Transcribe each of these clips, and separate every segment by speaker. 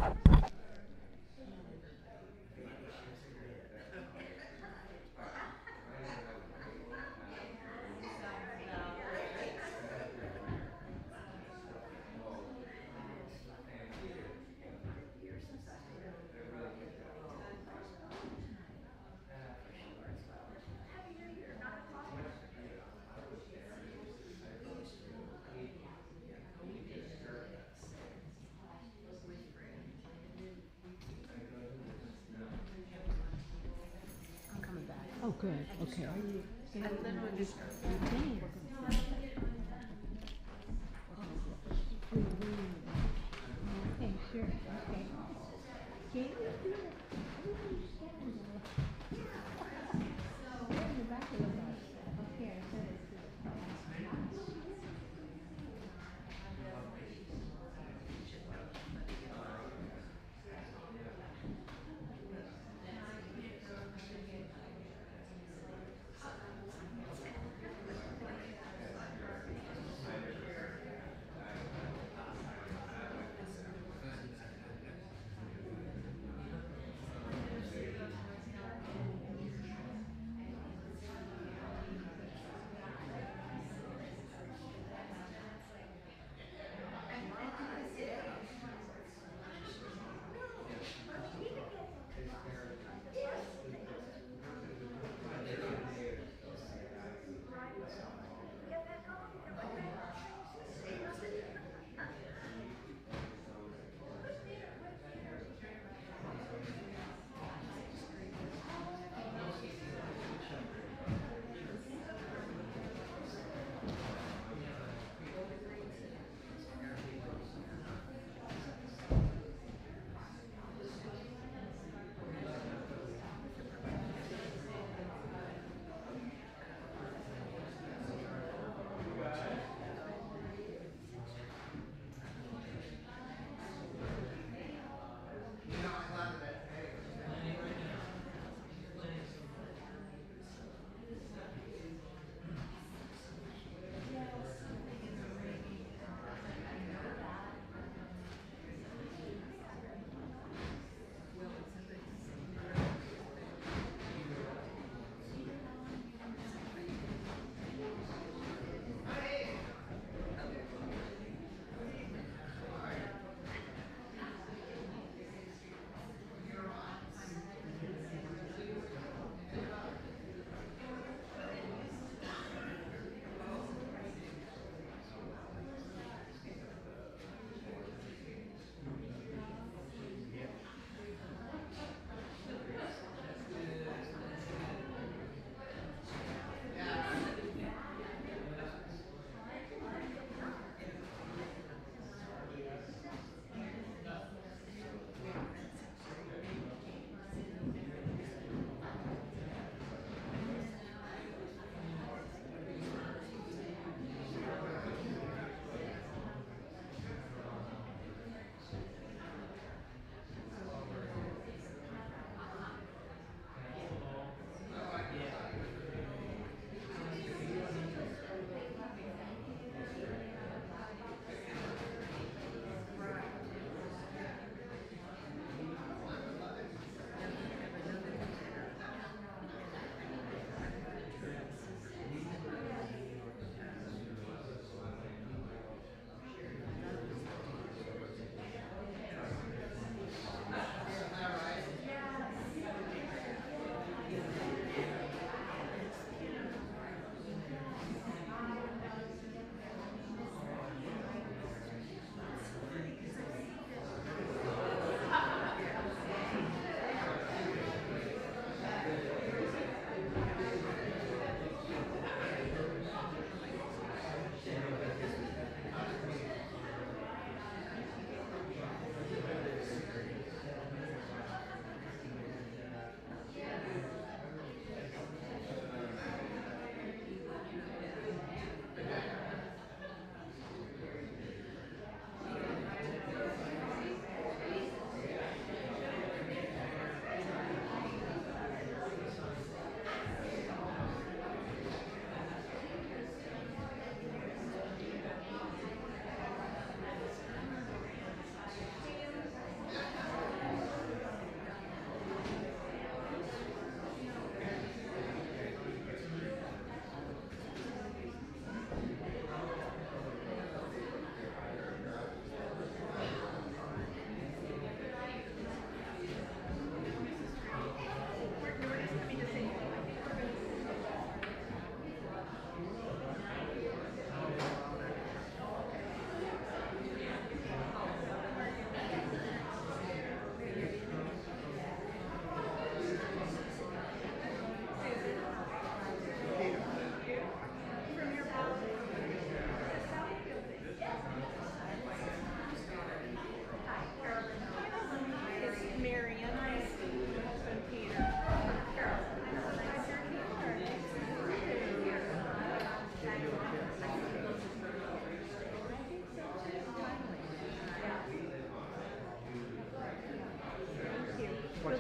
Speaker 1: I'm coming back.
Speaker 2: Oh, good. Okay.
Speaker 1: I literally just.
Speaker 2: Okay, sure. Okay. Can you do it? Everybody's standing there. They're in the back of the bus. Okay, I said it's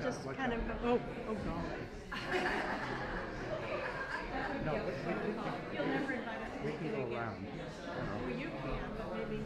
Speaker 2: just
Speaker 3: watch
Speaker 2: kind
Speaker 3: out.
Speaker 2: of go, oh golly.
Speaker 3: No,
Speaker 2: You'll never invite us to
Speaker 3: we
Speaker 2: take
Speaker 3: can
Speaker 2: it
Speaker 3: go
Speaker 2: again.
Speaker 3: around.
Speaker 2: Well, you can, but maybe.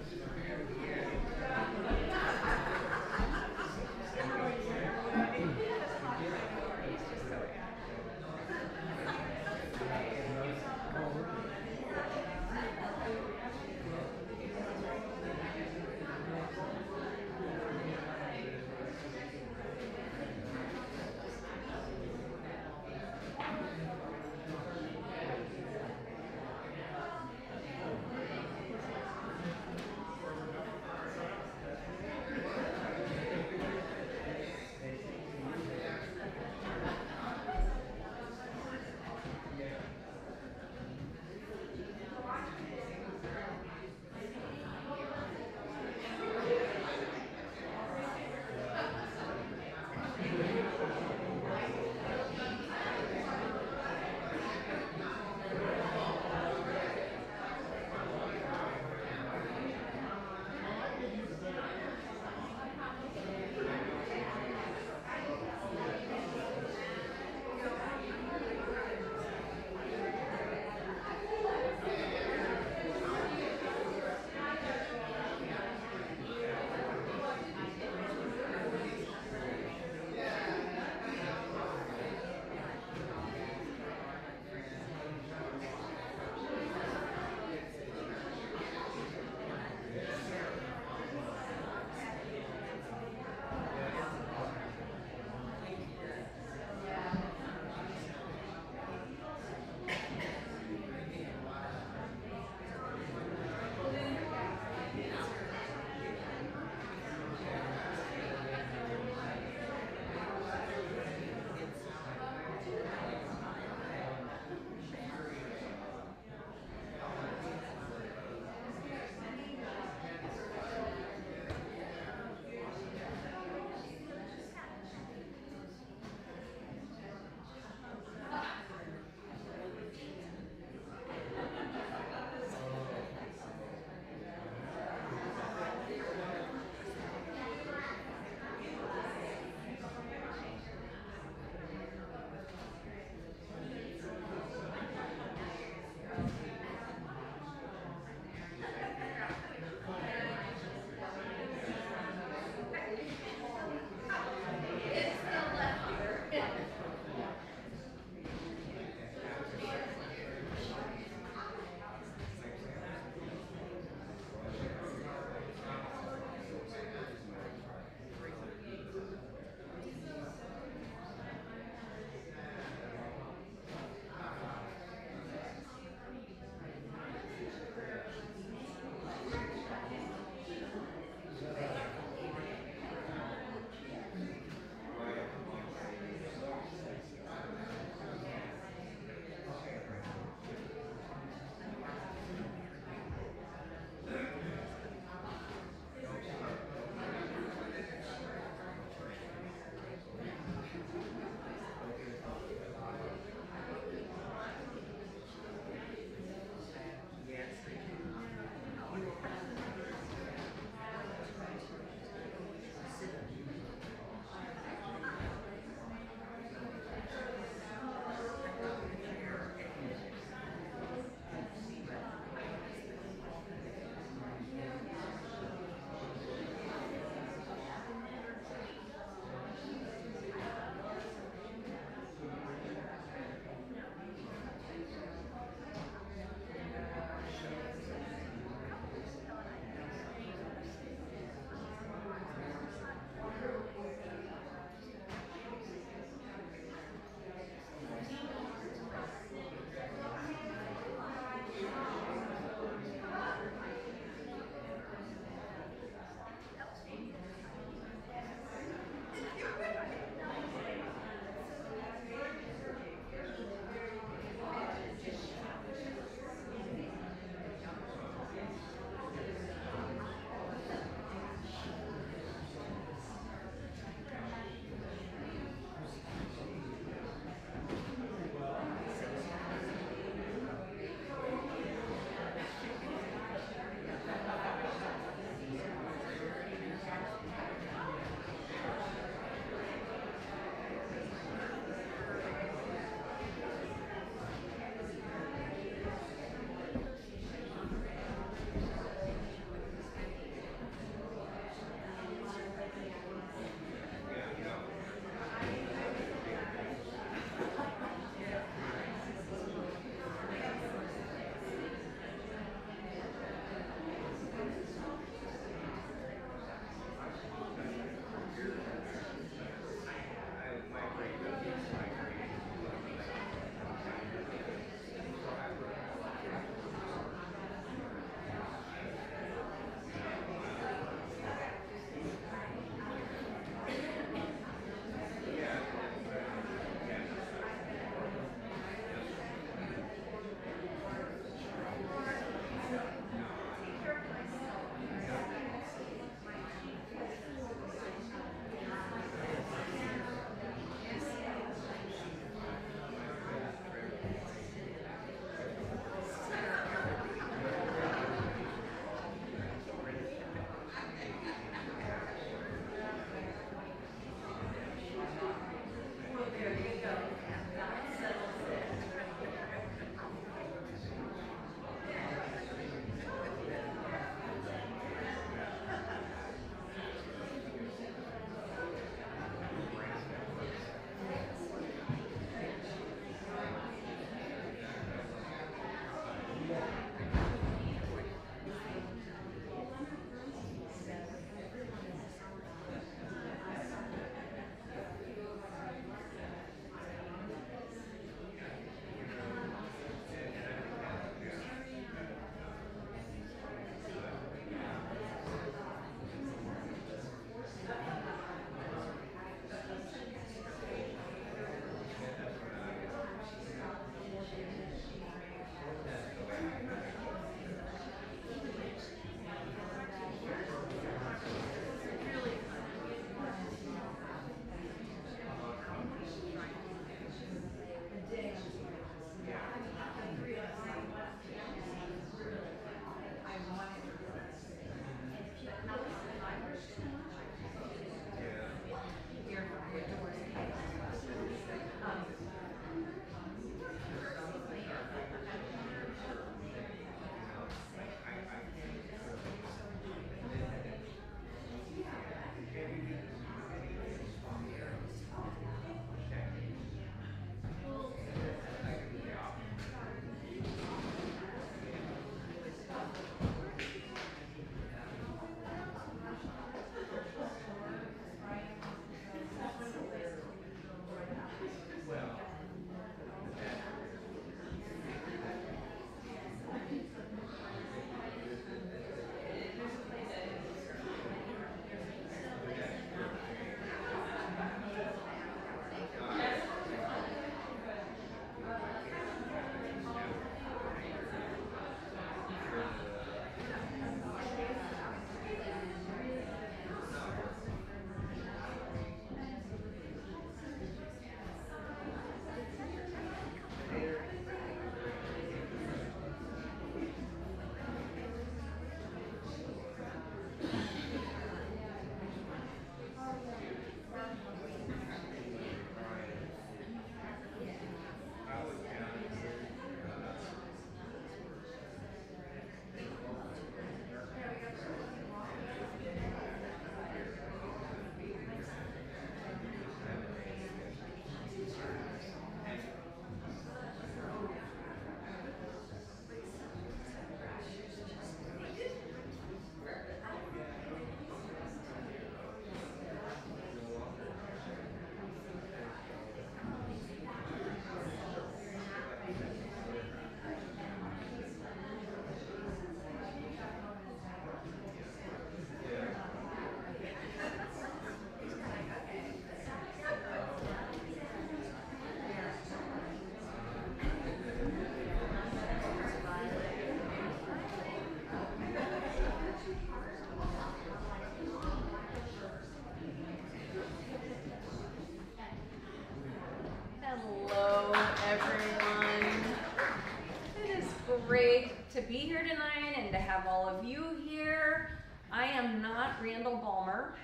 Speaker 3: Balmer,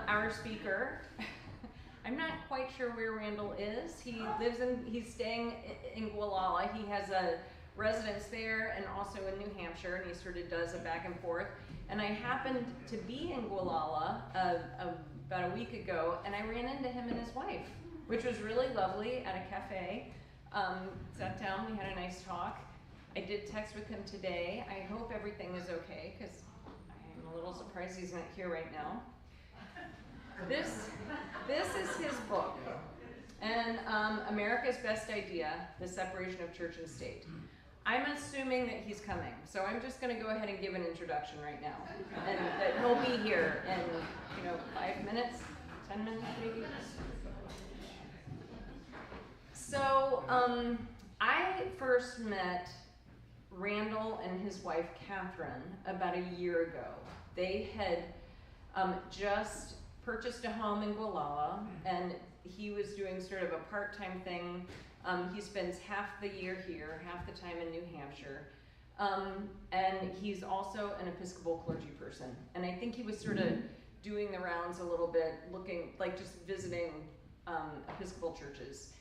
Speaker 3: our speaker. I'm not quite sure where Randall is. He's staying in Gualala. He has a residence there and also in New Hampshire, and he sort of does a back and forth. And I happened to be in Gualala about a week ago, and I ran into him and his wife, which was really lovely at a cafe. Sat down, we had a nice talk. I did text with him today. I hope everything is okay, because I'm a little surprised he's not here right now. This is his book, and America's Best Idea, The Separation of Church and State. I'm assuming that he's coming, so I'm just going to go ahead and give an introduction right now, and that he'll be here in 5 minutes, 10 minutes maybe. So I first met Randall and his wife Catherine about a year ago. They had just purchased a home in Gualala, and he was doing sort of a part-time thing. He spends half the year here, half the time in New Hampshire. And he's also an Episcopal clergy person. And I think he was sort of doing the rounds a little bit, looking, like just visiting Episcopal churches.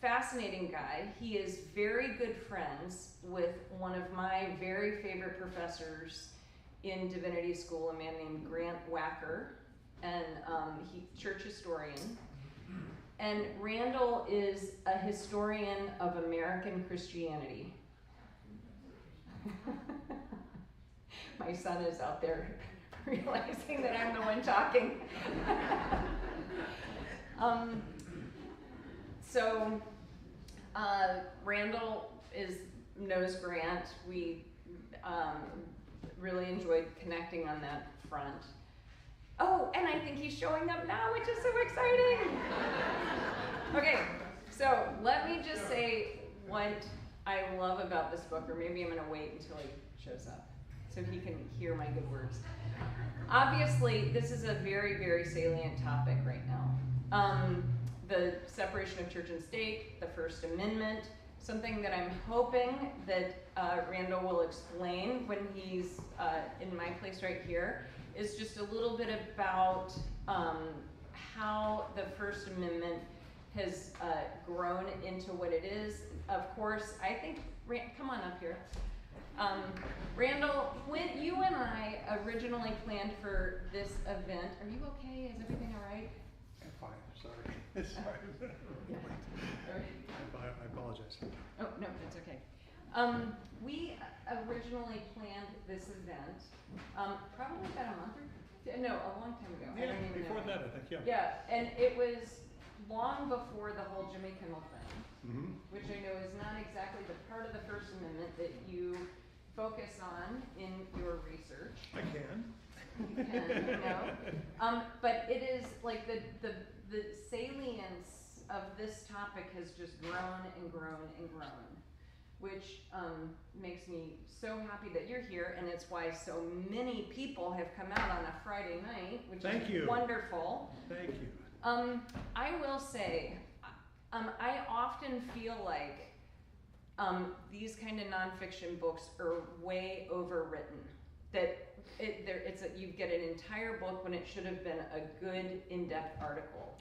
Speaker 3: Fascinating guy. He is very good friends with one of my very favorite professors in divinity school, a man named Grant Wacker, and church historian. And Randall is a historian of American Christianity. My son is out there realizing that I'm the one talking. Randall knows Grant. We really enjoyed connecting on that front. Oh, and I think he's showing up now, which is so exciting. Okay, so let me just say what I love about this book, or maybe I'm going to wait until he shows up so he can hear my good words. Obviously, this is a very, very salient topic right now. The separation of church and state, the First Amendment, something that I'm hoping that Randall will explain when he's in my place right here, is just a little bit about how the First Amendment has grown into what it is. Of course, I think, come on up here. Randall, when you and I originally planned for this event, are you okay? Is everything all right?
Speaker 4: I'm fine, sorry. Sorry.
Speaker 3: Yeah.
Speaker 4: I apologize.
Speaker 3: Oh, no, it's okay. We originally planned this event probably about a month a long time ago.
Speaker 4: Yeah,
Speaker 3: I don't even
Speaker 4: before
Speaker 3: know.
Speaker 4: that, I think, yeah.
Speaker 3: Yeah, and it was long before the whole Jimmy Kimmel thing, which I know is not exactly the part of the First Amendment that you focus on in your research.
Speaker 4: I can.
Speaker 3: You can, but it is like the salience of this topic has just grown and grown and grown, which makes me so happy that you're here, and it's why so many people have come out on a Friday night, which is wonderful.
Speaker 4: Thank you.
Speaker 3: I will say, I often feel like these kind of nonfiction books are way overwritten. That you get an entire book when it should have been a good in-depth article.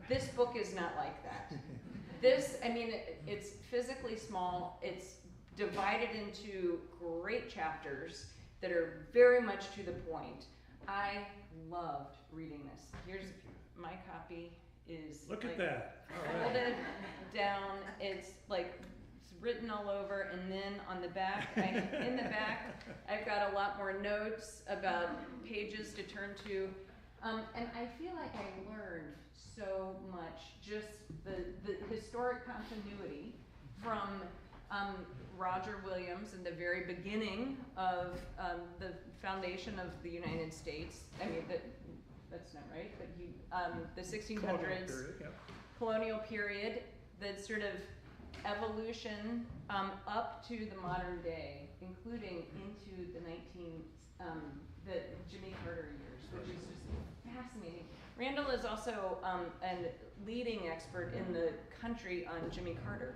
Speaker 3: This book is not like that. It's physically small. It's divided into great chapters that are very much to the point. I loved reading this. Here's my copy.
Speaker 4: Look at that.
Speaker 3: Folded down. It's like written all over, and then on the back, in the back, I've got a lot more notes about pages to turn to, and I feel like I learned so much, just the historic continuity from Roger Williams in the very beginning of the foundation of the United States. I mean, that's not right, but the 1600s, colonial period, the sort of evolution up to the modern day, including into the Jimmy Carter years, which is just fascinating. Randall is also a leading expert in the country on Jimmy Carter,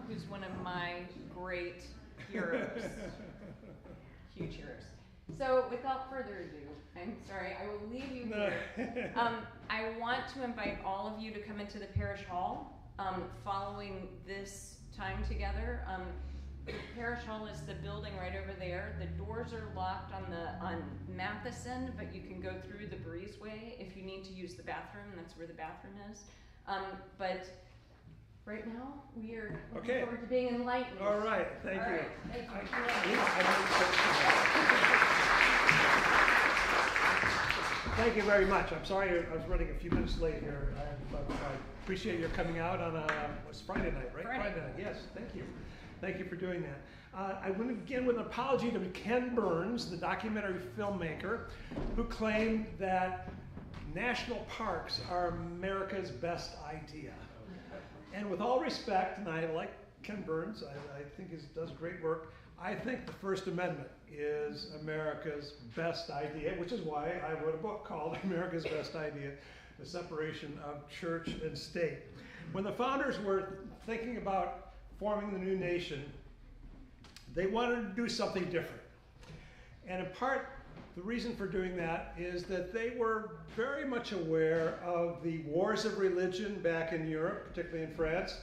Speaker 3: who's one of my great heroes, huge heroes. So without further ado, I'm sorry, I will leave you here. I want to invite all of you to come into the parish hall following this time together. The parish hall is the building right over there. The doors are locked on Matheson, but you can go through the breezeway if you need to use the bathroom. That's where the bathroom is. But right now, we are looking forward to being enlightened.
Speaker 4: All right, thank you.
Speaker 3: Right, thank
Speaker 4: Thank you very much. I'm sorry I was running a few minutes late here, but I appreciate your coming out on it's Friday night, right?
Speaker 3: Friday
Speaker 4: night, yes, thank you. Thank you for doing that. I want to begin with an apology to Ken Burns, the documentary filmmaker, who claimed that national parks are America's best idea. And with all respect, and I like Ken Burns, I think he does great work, I think the First Amendment is America's best idea, which is why I wrote a book called America's Best Idea, The Separation of Church and State. When the founders were thinking about forming the new nation, they wanted to do something different. And in part, the reason for doing that is that they were very much aware of the wars of religion back in Europe, particularly in France,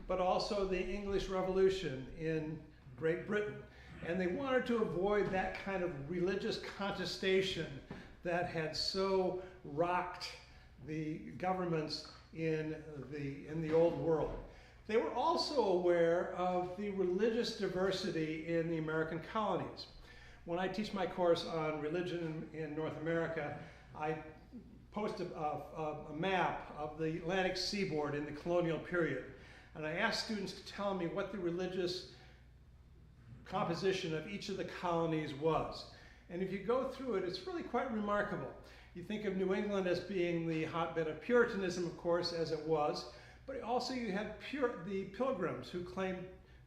Speaker 4: but also the English Revolution in Great Britain. And they wanted to avoid that kind of religious contestation that had so rocked the governments in the old world. They were also aware of the religious diversity in the American colonies. When I teach my course on religion in North America, I post a map of the Atlantic seaboard in the colonial period. And I ask students to tell me what the religious composition of each of the colonies was. And if you go through it, it's really quite remarkable. You think of New England as being the hotbed of Puritanism, of course, as it was, but also you had the Pilgrims who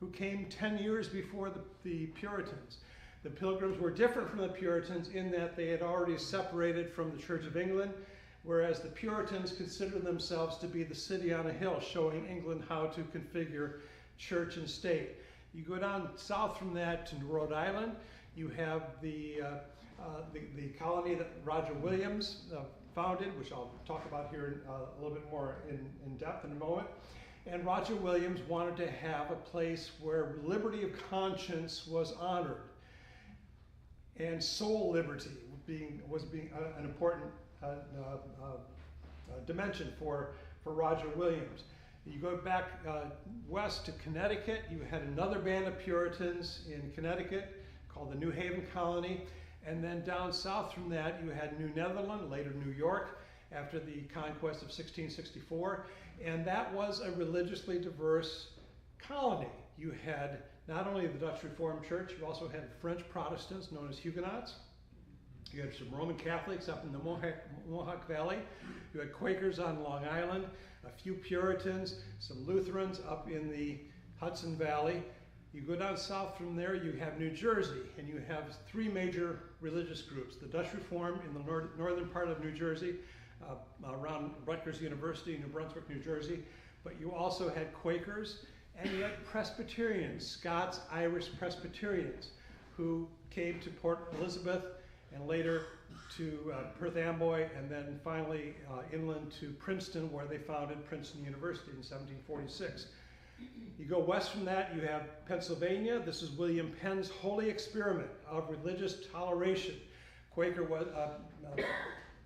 Speaker 4: came 10 years before the Puritans. The Pilgrims were different from the Puritans in that they had already separated from the Church of England, whereas the Puritans considered themselves to be the city on a hill, showing England how to configure church and state. You go down south from that to Rhode Island, you have the colony that Roger Williams founded, which I'll talk about here a little bit more in depth in a moment. And Roger Williams wanted to have a place where liberty of conscience was honored, and soul liberty was being an important dimension for Roger Williams. You go back west to Connecticut, you had another band of Puritans in Connecticut called the New Haven Colony. And then down south from that, you had New Netherland, later New York, after the conquest of 1664. And that was a religiously diverse colony. You had not only the Dutch Reformed Church, you also had French Protestants known as Huguenots. You had some Roman Catholics up in the Mohawk Valley. You had Quakers on Long Island, a few Puritans, some Lutherans up in the Hudson Valley. You go down south from there, you have New Jersey, and you have three major religious groups. The Dutch Reformed in the northern part of New Jersey, around Rutgers University, New Brunswick, New Jersey. But you also had Quakers, and you had Presbyterians, Scots-Irish Presbyterians, who came to Port Elizabeth and later to Perth Amboy, and then finally inland to Princeton, where they founded Princeton University in 1746. You go west from that, you have Pennsylvania. This is William Penn's holy experiment of religious toleration.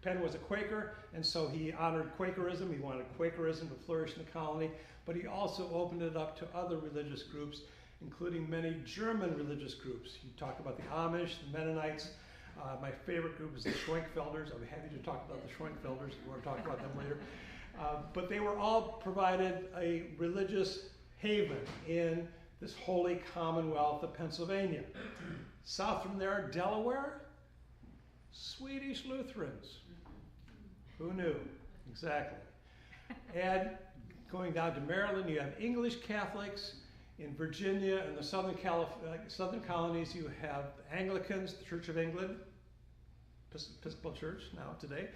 Speaker 4: Penn was a Quaker, and so he honored Quakerism. He wanted Quakerism to flourish in the colony, but he also opened it up to other religious groups, including many German religious groups. You talk about the Amish, the Mennonites. My favorite group is the Schwenkfelders. I'm happy to talk about the Schwenkfelders. We're going to talk about them later. But they were all provided a religious haven in this holy commonwealth of Pennsylvania. South from there, Delaware, Swedish Lutherans. Who knew? Exactly. And going down to Maryland, you have English Catholics. In Virginia and the southern colonies, you have Anglicans, the Church of England, Episcopal Church now today.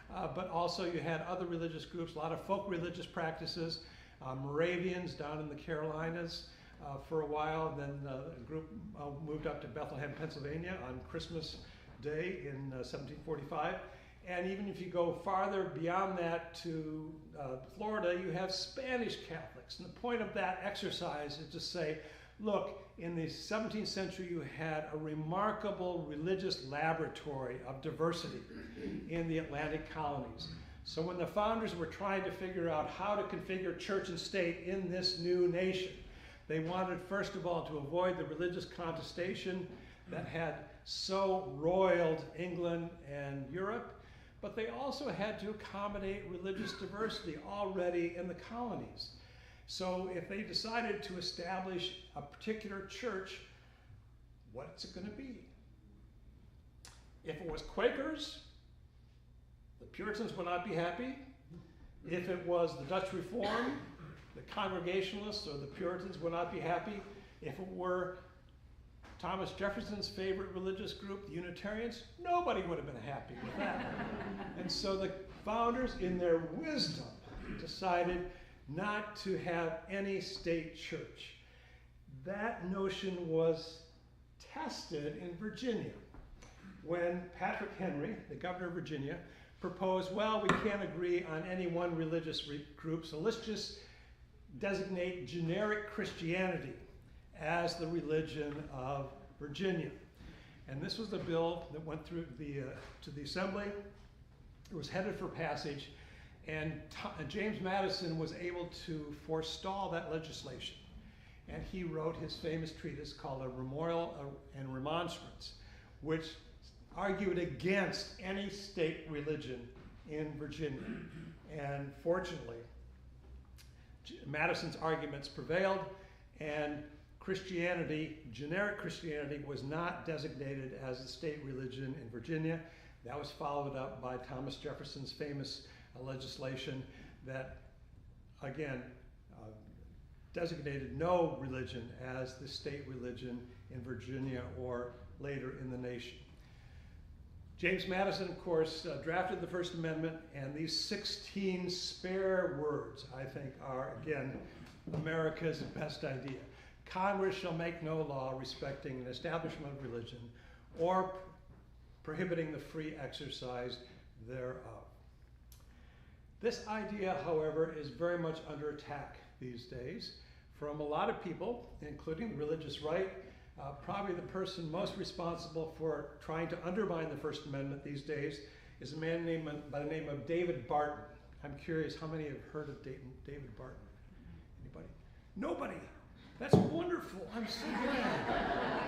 Speaker 4: But also you had other religious groups, a lot of folk religious practices, Moravians down in the Carolinas, for a while. Then the group moved up to Bethlehem, Pennsylvania on Christmas Day in 1745. And even if you go farther beyond that to Florida, you have Spanish Catholics. And the point of that exercise is to say, look, in the 17th century, you had a remarkable religious laboratory of diversity in the Atlantic colonies. So when the founders were trying to figure out how to configure church and state in this new nation, they wanted, first of all, to avoid the religious contestation that had so roiled England and Europe, but they also had to accommodate religious diversity already in the colonies. So if they decided to establish a particular church, what's it going to be? If it was Quakers, the Puritans would not be happy. If it was the Dutch Reformed, the Congregationalists or the Puritans would not be happy. If it were Thomas Jefferson's favorite religious group, the Unitarians, nobody would have been happy with that. And so the founders, in their wisdom, decided not to have any state church. That notion was tested in Virginia when Patrick Henry, the governor of Virginia, proposed, well, we can't agree on any one religious group, so let's just designate generic Christianity as the religion of Virginia. And this was the bill that went through to the Assembly. It was headed for passage, and James Madison was able to forestall that legislation. And he wrote his famous treatise called A Memorial and Remonstrance, which argued against any state religion in Virginia. And fortunately, Madison's arguments prevailed, and Christianity, generic Christianity, was not designated as a state religion in Virginia. That was followed up by Thomas Jefferson's famous legislation that, again, designated no religion as the state religion in Virginia or later in the nation. James Madison, of course, drafted the First Amendment, and these 16 spare words, I think, are, again, America's best idea. Congress shall make no law respecting an establishment of religion or prohibiting the free exercise thereof. This idea, however, is very much under attack these days from a lot of people, including the religious right. Probably the person most responsible for trying to undermine the First Amendment these days is a man by the name of David Barton. I'm curious, how many have heard of David Barton? Anybody? Nobody. That's wonderful. I'm so glad.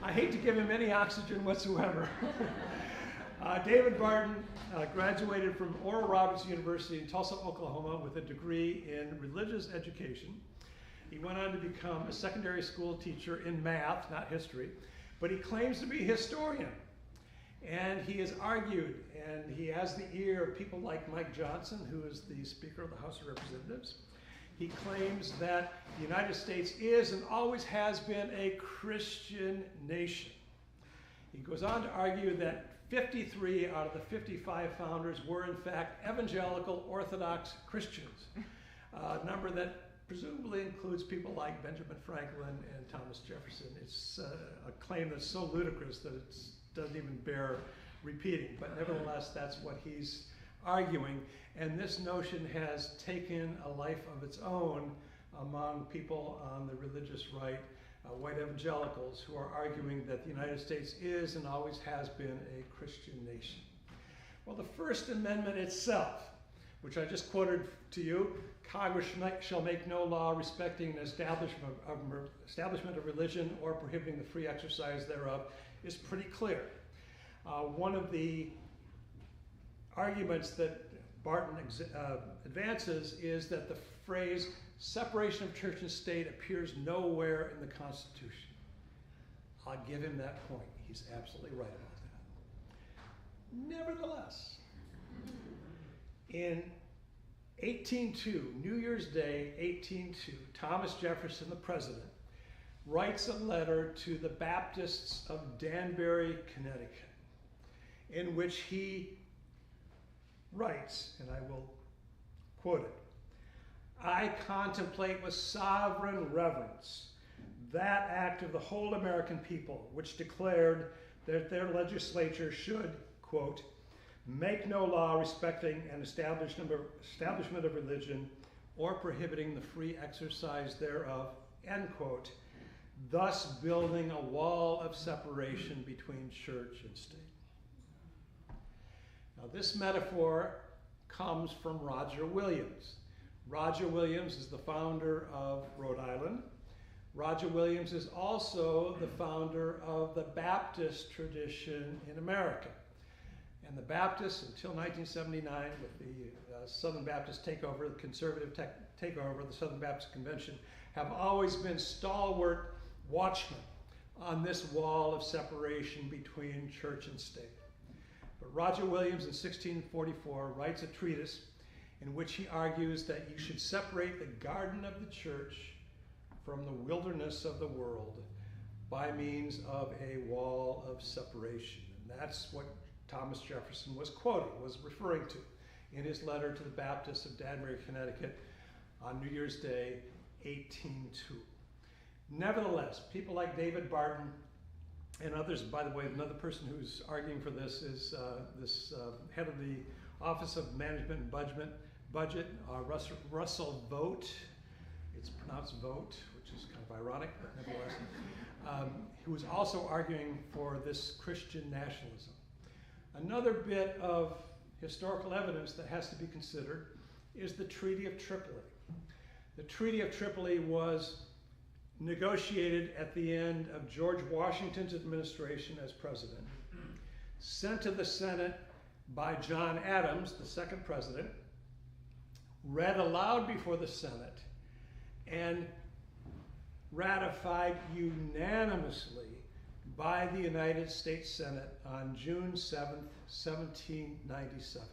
Speaker 4: I hate to give him any oxygen whatsoever. David Barton graduated from Oral Roberts University in Tulsa, Oklahoma with a degree in religious education. He went on to become a secondary school teacher in math, not history, but he claims to be a historian. And he has argued, and he has the ear of people like Mike Johnson, who is the Speaker of the House of Representatives. He claims that the United States is and always has been a Christian nation. He goes on to argue that 53 out of the 55 founders were in fact evangelical Orthodox Christians, a number that presumably includes people like Benjamin Franklin and Thomas Jefferson. It's a claim that's so ludicrous that it doesn't even bear repeating, but nevertheless, that's what he's arguing. And this notion has taken a life of its own among people on the religious right, white evangelicals, who are arguing that the United States is and always has been a Christian nation. Well, the First Amendment itself, which I just quoted to you, Congress shall make no law respecting an establishment of religion or prohibiting the free exercise thereof, is pretty clear. One of the arguments that Barton advances is that the phrase separation of church and state appears nowhere in the Constitution. I'll give him that point. He's absolutely right about that. Nevertheless, in 1802, New Year's Day, 1802, Thomas Jefferson, the president, writes a letter to the Baptists of Danbury, Connecticut, in which he writes, and I will quote it, I contemplate with sovereign reverence that act of the whole American people, which declared that their legislature should, quote, make no law respecting an establishment of religion or prohibiting the free exercise thereof, end quote, thus building a wall of separation between church and state. Now, this metaphor comes from Roger Williams. Roger Williams is the founder of Rhode Island. Roger Williams is also the founder of the Baptist tradition in America. And the Baptists, until 1979, with the Southern Baptist takeover, the conservative takeover of the Southern Baptist Convention, have always been stalwart watchmen on this wall of separation between church and state. But Roger Williams in 1644 writes a treatise in which he argues that you should separate the garden of the church from the wilderness of the world by means of a wall of separation. And that's what Thomas Jefferson was referring to in his letter to the Baptists of Danbury, Connecticut on New Year's Day, 1802. Nevertheless, people like David Barton and others, by the way, another person who's arguing for this is head of the Office of Management and Budget, Russell Vogt. It's pronounced Vogt, which is kind of ironic, but nevertheless, who was also arguing for this Christian nationalism. Another bit of historical evidence that has to be considered is the Treaty of Tripoli. The Treaty of Tripoli was negotiated at the end of George Washington's administration as president, sent to the Senate by John Adams, the second president, read aloud before the Senate, and ratified unanimously by the United States Senate on June 7th, 1797.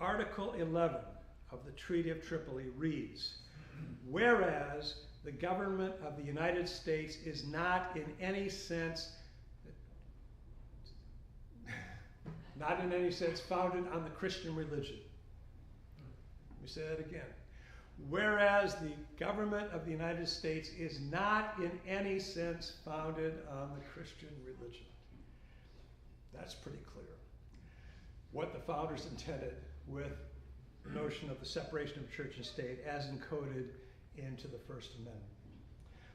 Speaker 4: Article 11 of the Treaty of Tripoli reads, whereas the government of the United States is not in any sense founded on the Christian religion. Let me say that again. Whereas the government of the United States is not in any sense founded on the Christian religion. That's pretty clear. What the founders intended with the notion of the separation of church and state as encoded into the First Amendment.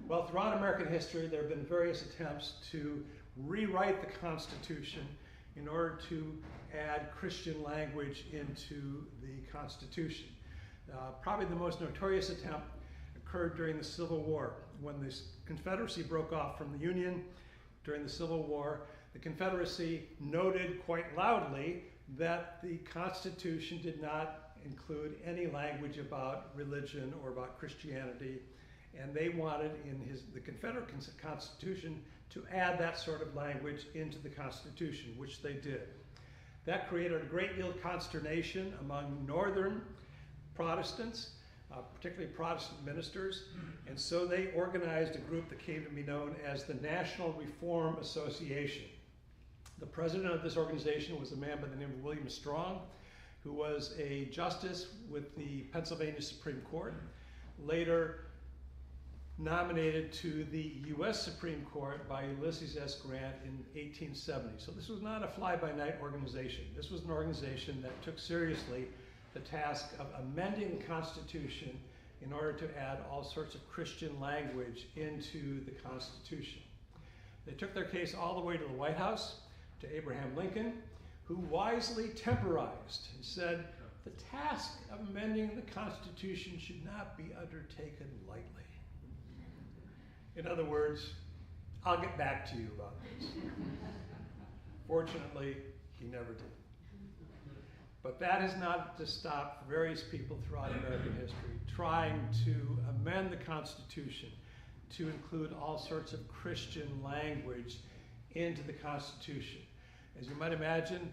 Speaker 4: Well, throughout American history, there have been various attempts to rewrite the Constitution in order to add Christian language into the Constitution. Probably the most notorious attempt occurred during the Civil War. When the Confederacy broke off from the Union during the Civil War, the Confederacy noted quite loudly that the Constitution did not include any language about religion or about Christianity, and they wanted in the Confederate Constitution to add that sort of language into the Constitution, which they did. That created a great deal of consternation among Northern Protestants, particularly Protestant ministers, and so they organized a group that came to be known as the National Reform Association. The president of this organization was a man by the name of William Strong, who was a justice with the Pennsylvania Supreme Court, later nominated to the U.S. Supreme Court by Ulysses S. Grant in 1870. So this was not a fly-by-night organization. This was an organization that took seriously the task of amending the Constitution in order to add all sorts of Christian language into the Constitution. They took their case all the way to the White House, to Abraham Lincoln, who wisely temporized and said, the task of amending the Constitution should not be undertaken lightly. In other words, I'll get back to you about this. Fortunately, he never did. But that has not to stop various people throughout American history trying to amend the Constitution to include all sorts of Christian language into the Constitution. As you might imagine,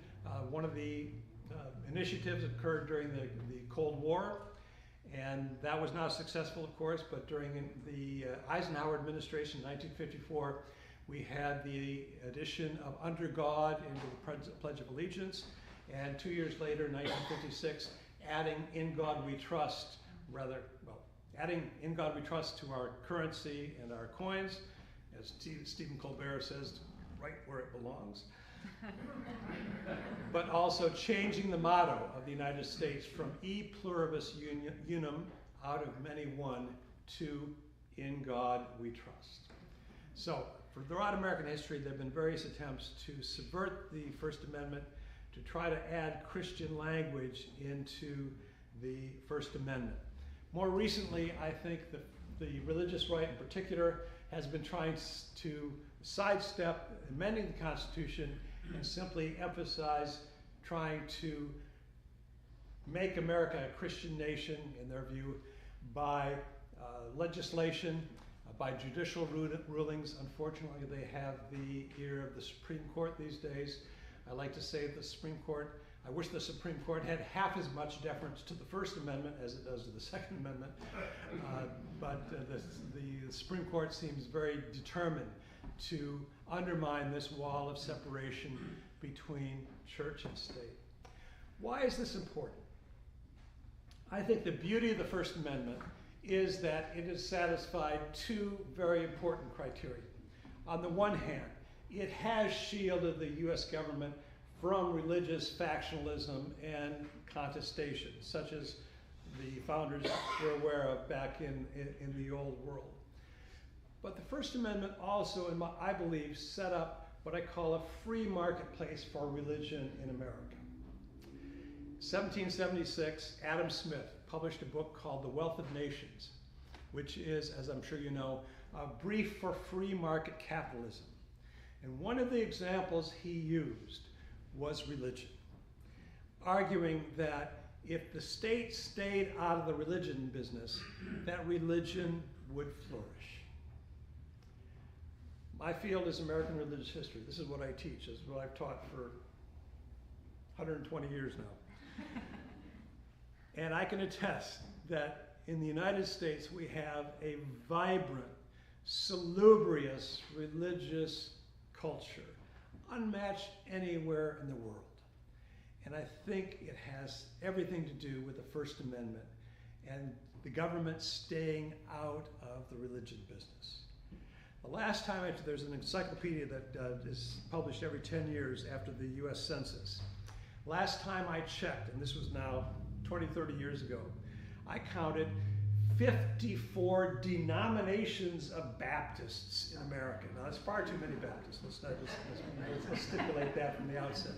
Speaker 4: one of the initiatives occurred during the Cold War, and that was not successful, of course, but during the Eisenhower administration in 1954, we had the addition of Under God into the Pledge of Allegiance, and 2 years later, 1956, adding In God We Trust adding In God We Trust to our currency and our coins, as Stephen Colbert says, right where it belongs. But also changing the motto of the United States from E pluribus unum, out of many one, to In God We Trust. So, throughout American history, there have been various attempts to subvert the First Amendment, to try to add Christian language into the First Amendment. More recently, I think the religious right in particular has been trying to sidestep amending the Constitution and simply emphasize trying to make America a Christian nation, in their view, by legislation, by judicial rulings. Unfortunately, they have the ear of the Supreme Court these days. I like to say the Supreme Court, I wish the Supreme Court had half as much deference to the First Amendment as it does to the Second Amendment. But the Supreme Court seems very determined to undermine this wall of separation between church and state. Why is this important? I think the beauty of the First Amendment is that it has satisfied two very important criteria. On the one hand, it has shielded the U.S. government from religious factionalism and contestation, such as the founders were aware of back in the old world. But the First Amendment also, I believe, set up what I call a free marketplace for religion in America. 1776, Adam Smith published a book called The Wealth of Nations, which is, as I'm sure you know, a brief for free market capitalism. And one of the examples he used was religion, arguing that if the state stayed out of the religion business, that religion would flourish. My field is American religious history. This is what I teach. This is what I've taught for 120 years now. And I can attest that in the United States we have a vibrant, salubrious religious culture, unmatched anywhere in the world. And I think it has everything to do with the First Amendment and the government staying out of the religion business. The last time, there's an encyclopedia that is published every 10 years after the US Census. Last time I checked, and this was now 20, 30 years ago, I counted 54 denominations of Baptists in America. Now, that's far too many Baptists. Let's stipulate that from the outset.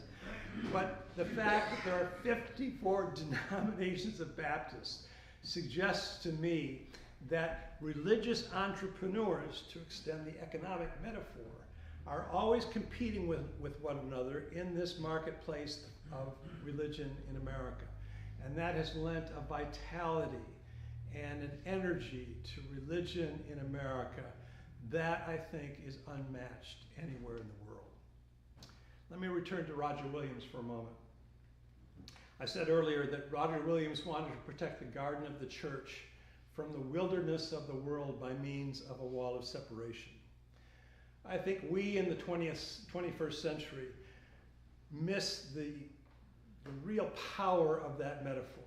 Speaker 4: But the fact that there are 54 denominations of Baptists suggests to me that religious entrepreneurs, to extend the economic metaphor, are always competing with one another in this marketplace of religion in America. And that has lent a vitality and an energy to religion in America that I think is unmatched anywhere in the world. Let me return to Roger Williams for a moment. I said earlier that Roger Williams wanted to protect the garden of the church from the wilderness of the world by means of a wall of separation. I think we in the 21st century miss the real power of that metaphor,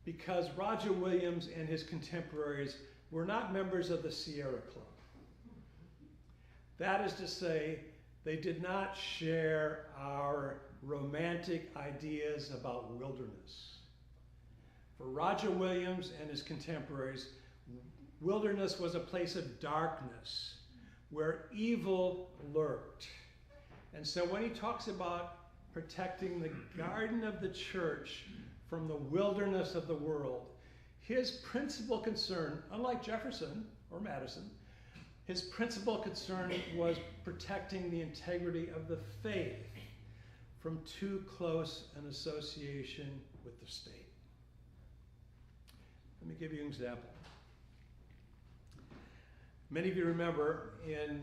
Speaker 4: because Roger Williams and his contemporaries were not members of the Sierra Club. That is to say, they did not share our romantic ideas about wilderness. For Roger Williams and his contemporaries, wilderness was a place of darkness where evil lurked. And so when he talks about protecting the garden of the church from the wilderness of the world, his principal concern, unlike Jefferson or Madison, his principal concern was protecting the integrity of the faith from too close an association with the state. Let me give you an example. Many of you remember in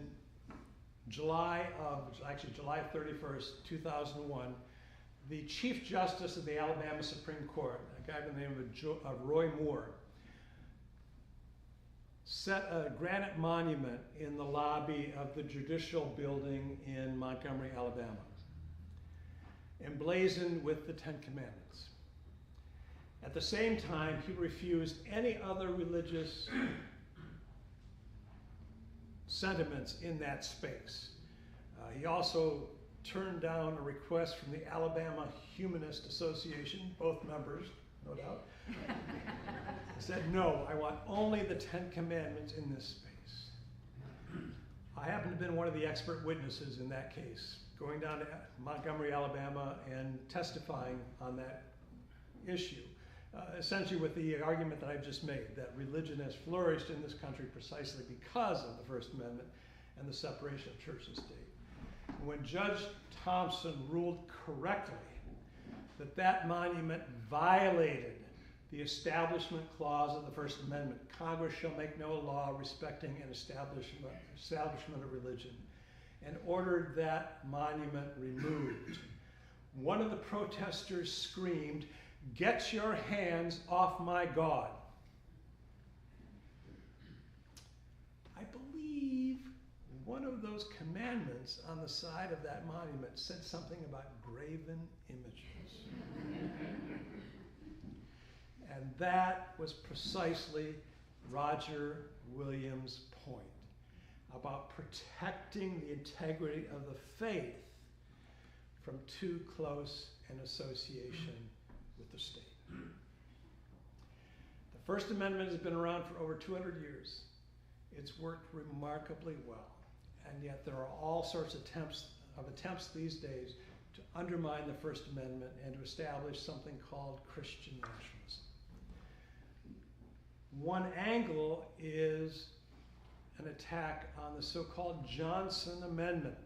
Speaker 4: July 31st, 2001, the Chief Justice of the Alabama Supreme Court, a guy by the name of Roy Moore, set a granite monument in the lobby of the Judicial Building in Montgomery, Alabama, emblazoned with the Ten Commandments. At the same time, he refused any other religious sentiments in that space. He also turned down a request from the Alabama Humanist Association, both members, no doubt. Said, no, I want only the 10 Commandments in this space. I happen to have been one of the expert witnesses in that case, going down to Montgomery, Alabama, and testifying on that issue, essentially with the argument that I've just made, that religion has flourished in this country precisely because of the First Amendment and the separation of church and state. And when Judge Thompson ruled correctly that that monument violated the Establishment Clause of the First Amendment, Congress shall make no law respecting an establishment of religion, and ordered that monument removed. One of the protesters screamed, "Get your hands off my God." I believe one of those commandments on the side of that monument said something about graven images. And that was precisely Roger Williams' point about protecting the integrity of the faith from too close an association with the state. The First Amendment has been around for over 200 years. It's worked remarkably well, and yet there are all sorts of attempts these days to undermine the First Amendment and to establish something called Christian nationalism. One angle is an attack on the so-called Johnson Amendment.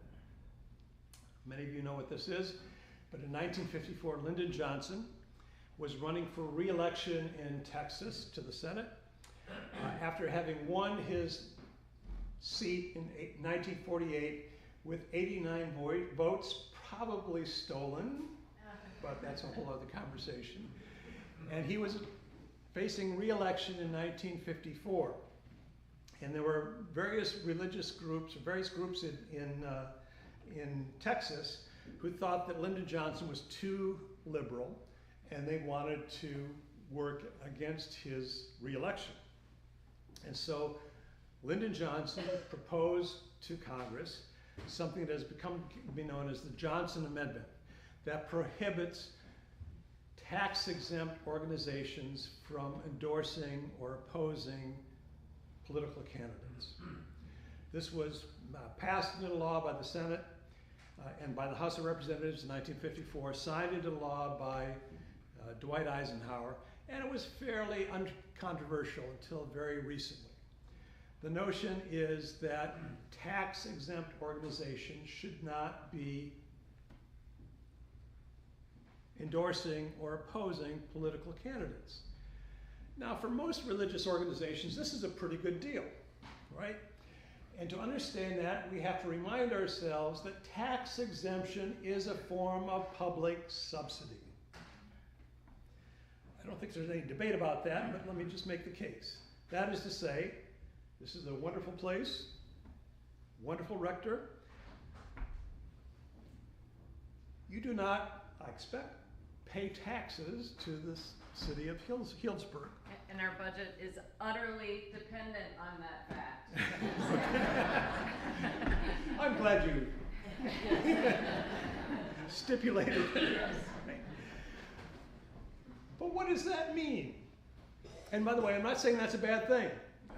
Speaker 4: Many of you know what this is, but in 1954, Lyndon Johnson was running for re-election in Texas to the Senate after having won his seat in 1948 with 89 votes, probably stolen, but that's a whole other conversation. And he was facing re-election in 1954. And there were various religious groups, various groups in Texas who thought that Lyndon Johnson was too liberal, and they wanted to work against his re-election. And so Lyndon Johnson proposed to Congress something that has become known as the Johnson Amendment that prohibits tax-exempt organizations from endorsing or opposing political candidates. This was passed into law by the Senate and by the House of Representatives in 1954, signed into law by Dwight Eisenhower, and it was fairly uncontroversial until very recently. The notion is that tax-exempt organizations should not be endorsing or opposing political candidates. Now, for most religious organizations, this is a pretty good deal, right? And to understand that, we have to remind ourselves that tax exemption is a form of public subsidy. I don't think there's any debate about that, but let me just make the case. That is to say, this is a wonderful place, wonderful rector. You do not, I expect, pay taxes to the city of Healdsburg.
Speaker 3: And our budget is utterly dependent on that fact.
Speaker 4: I'm glad you stipulated that. But what does that mean? And by the way, I'm not saying that's a bad thing.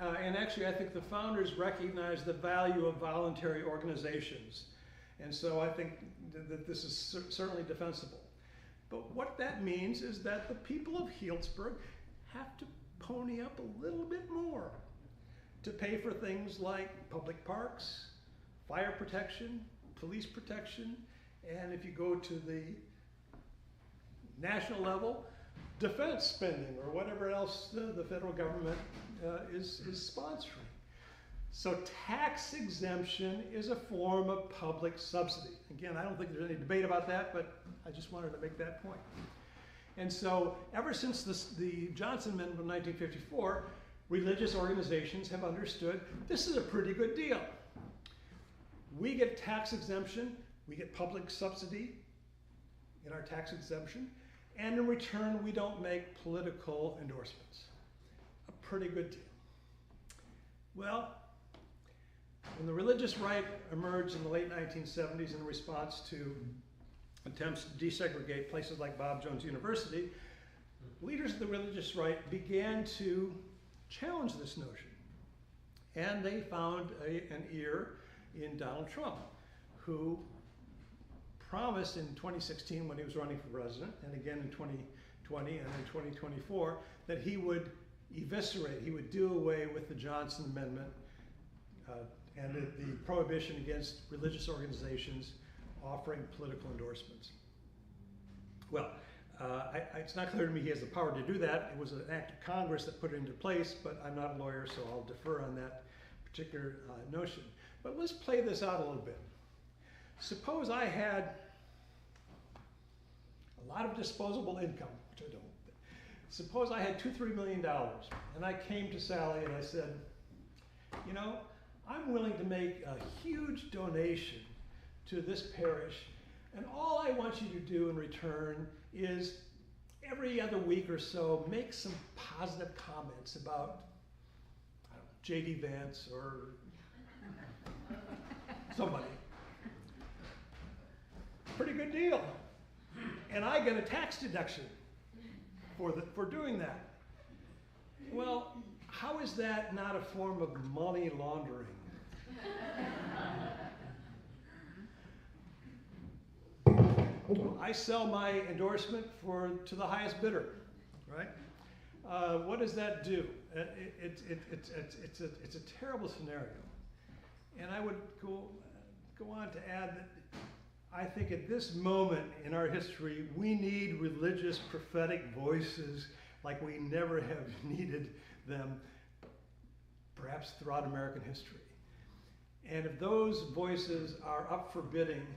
Speaker 4: And actually, I think the founders recognized the value of voluntary organizations. And so I think that this is certainly defensible. But what that means is that the people of Healdsburg have to pony up a little bit more to pay for things like public parks, fire protection, police protection, and if you go to the national level, defense spending or whatever else the federal government is sponsoring. So tax exemption is a form of public subsidy. Again, I don't think there's any debate about that, but I just wanted to make that point. And so ever since the Johnson Amendment of 1954, religious organizations have understood this is a pretty good deal. We get tax exemption, we get public subsidy in our tax exemption, and in return, we don't make political endorsements. A pretty good deal. Well, when the religious right emerged in the late 1970s in response to attempts to desegregate places like Bob Jones University, leaders of the religious right began to challenge this notion. And they found an ear in Donald Trump, who promised in 2016 when he was running for president, and again in 2020 and in 2024, that he would eviscerate, he would do away with the Johnson Amendment and the prohibition against religious organizations offering political endorsements. Well, it's not clear to me he has the power to do that. It was an act of Congress that put it into place, but I'm not a lawyer, so I'll defer on that particular notion. But let's play this out a little bit. Suppose I had a lot of disposable income, which I don't. Suppose I had $2-3 million, and I came to Sally and I said, you know, I'm willing to make a huge donation to this parish, and all I want you to do in return is every other week or so make some positive comments about, I don't know, J.D. Vance or somebody. Pretty good deal. And I get a tax deduction for doing that. Well, how is that not a form of money laundering? I sell my endorsement to the highest bidder, right? What does that do? It's a terrible scenario. And I would go on to add that I think at this moment in our history, we need religious prophetic voices like we never have needed them, perhaps throughout American history. And if those voices are up for bidding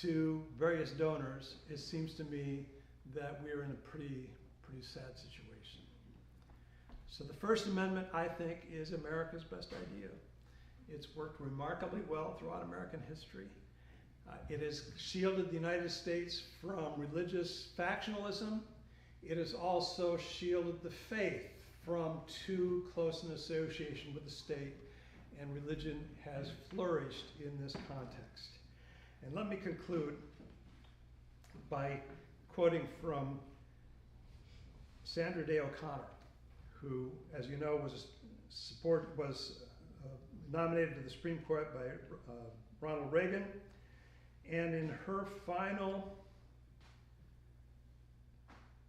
Speaker 4: to various donors, it seems to me that we are in a pretty sad situation. So the First Amendment, I think, is America's best idea. It's worked remarkably well throughout American history. It has shielded the United States from religious factionalism. It has also shielded the faith from too close an association with the state, and religion has flourished in this context. And let me conclude by quoting from Sandra Day O'Connor, who, as you know, was nominated to the Supreme Court by Ronald Reagan. And in her final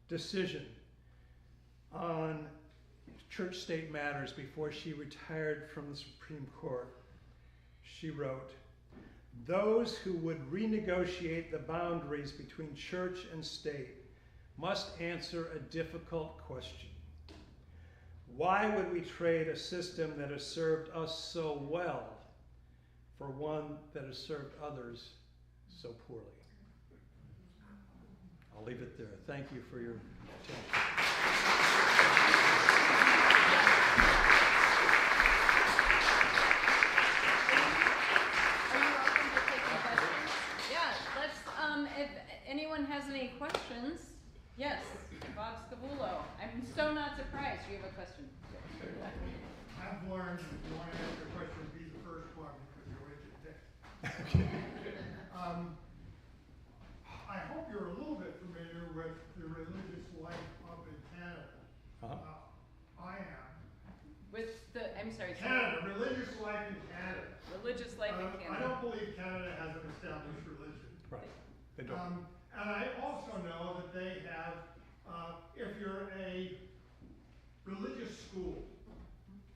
Speaker 4: decision on church-state matters before she retired from the Supreme Court, she wrote, "Those who would renegotiate the boundaries between church and state must answer a difficult question. Why would we trade a system that has served us so well for one that has served others so poorly?" I'll leave it there. Thank you for your attention.
Speaker 3: If anyone has any questions, yes, Bob Scavullo. I'm so not surprised you have a question.
Speaker 5: I've learned if you want to ask a question, be the first one because you're always a dick. I hope you're a little bit familiar with the religious life up in Canada. I am.
Speaker 3: With the, I'm sorry.
Speaker 5: Canada, religious life in Canada.
Speaker 3: Religious life in Canada.
Speaker 5: I don't believe Canada has an established religion.
Speaker 4: Right. They don't.
Speaker 5: And I also know that they have, if you're a religious school,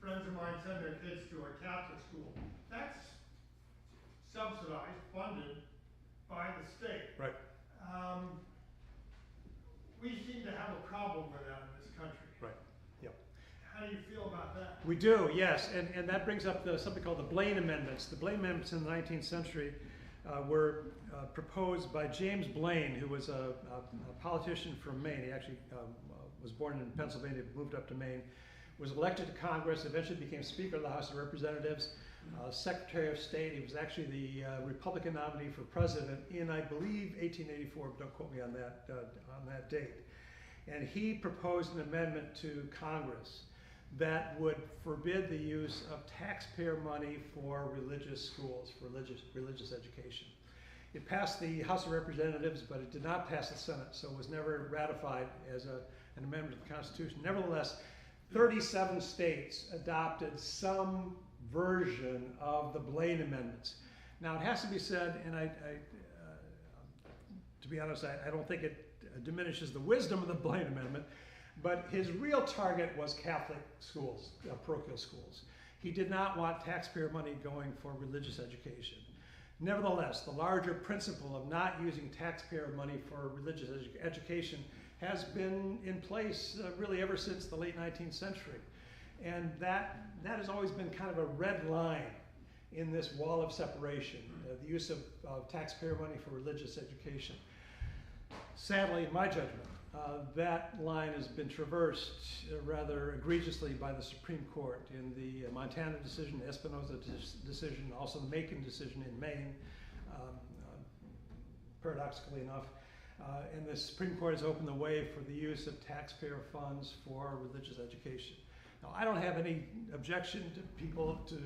Speaker 5: friends of mine send their kids to a Catholic school, that's subsidized, funded by the state.
Speaker 4: Right.
Speaker 5: We seem to have a problem with that in this country.
Speaker 4: Right. Yep.
Speaker 5: How do you feel about that?
Speaker 4: We do, yes, and that brings up something called the Blaine Amendments. The Blaine Amendments in the 19th century were proposed by James Blaine, who was a politician from Maine. He actually was born in Pennsylvania, moved up to Maine, was elected to Congress, eventually became Speaker of the House of Representatives, Secretary of State. He was actually the Republican nominee for president in, I believe, 1884. But don't quote me on that date. And he proposed an amendment to Congress that would forbid the use of taxpayer money for religious schools, for religious education. It passed the House of Representatives, but it did not pass the Senate, so it was never ratified as an amendment to the Constitution. Nevertheless, 37 states adopted some version of the Blaine amendments. Now, it has to be said, and to be honest, I don't think it diminishes the wisdom of the Blaine amendment, but his real target was Catholic schools, parochial schools. He did not want taxpayer money going for religious education. Nevertheless, the larger principle of not using taxpayer money for religious education has been in place really ever since the late 19th century. And that has always been kind of a red line in this wall of separation, the use of taxpayer money for religious education. Sadly, in my judgment, that line has been traversed rather egregiously by the Supreme Court in the Montana decision, the Espinoza decision, also the Macon decision in Maine, paradoxically enough. And the Supreme Court has opened the way for the use of taxpayer funds for religious education. Now, I don't have any objection to people, to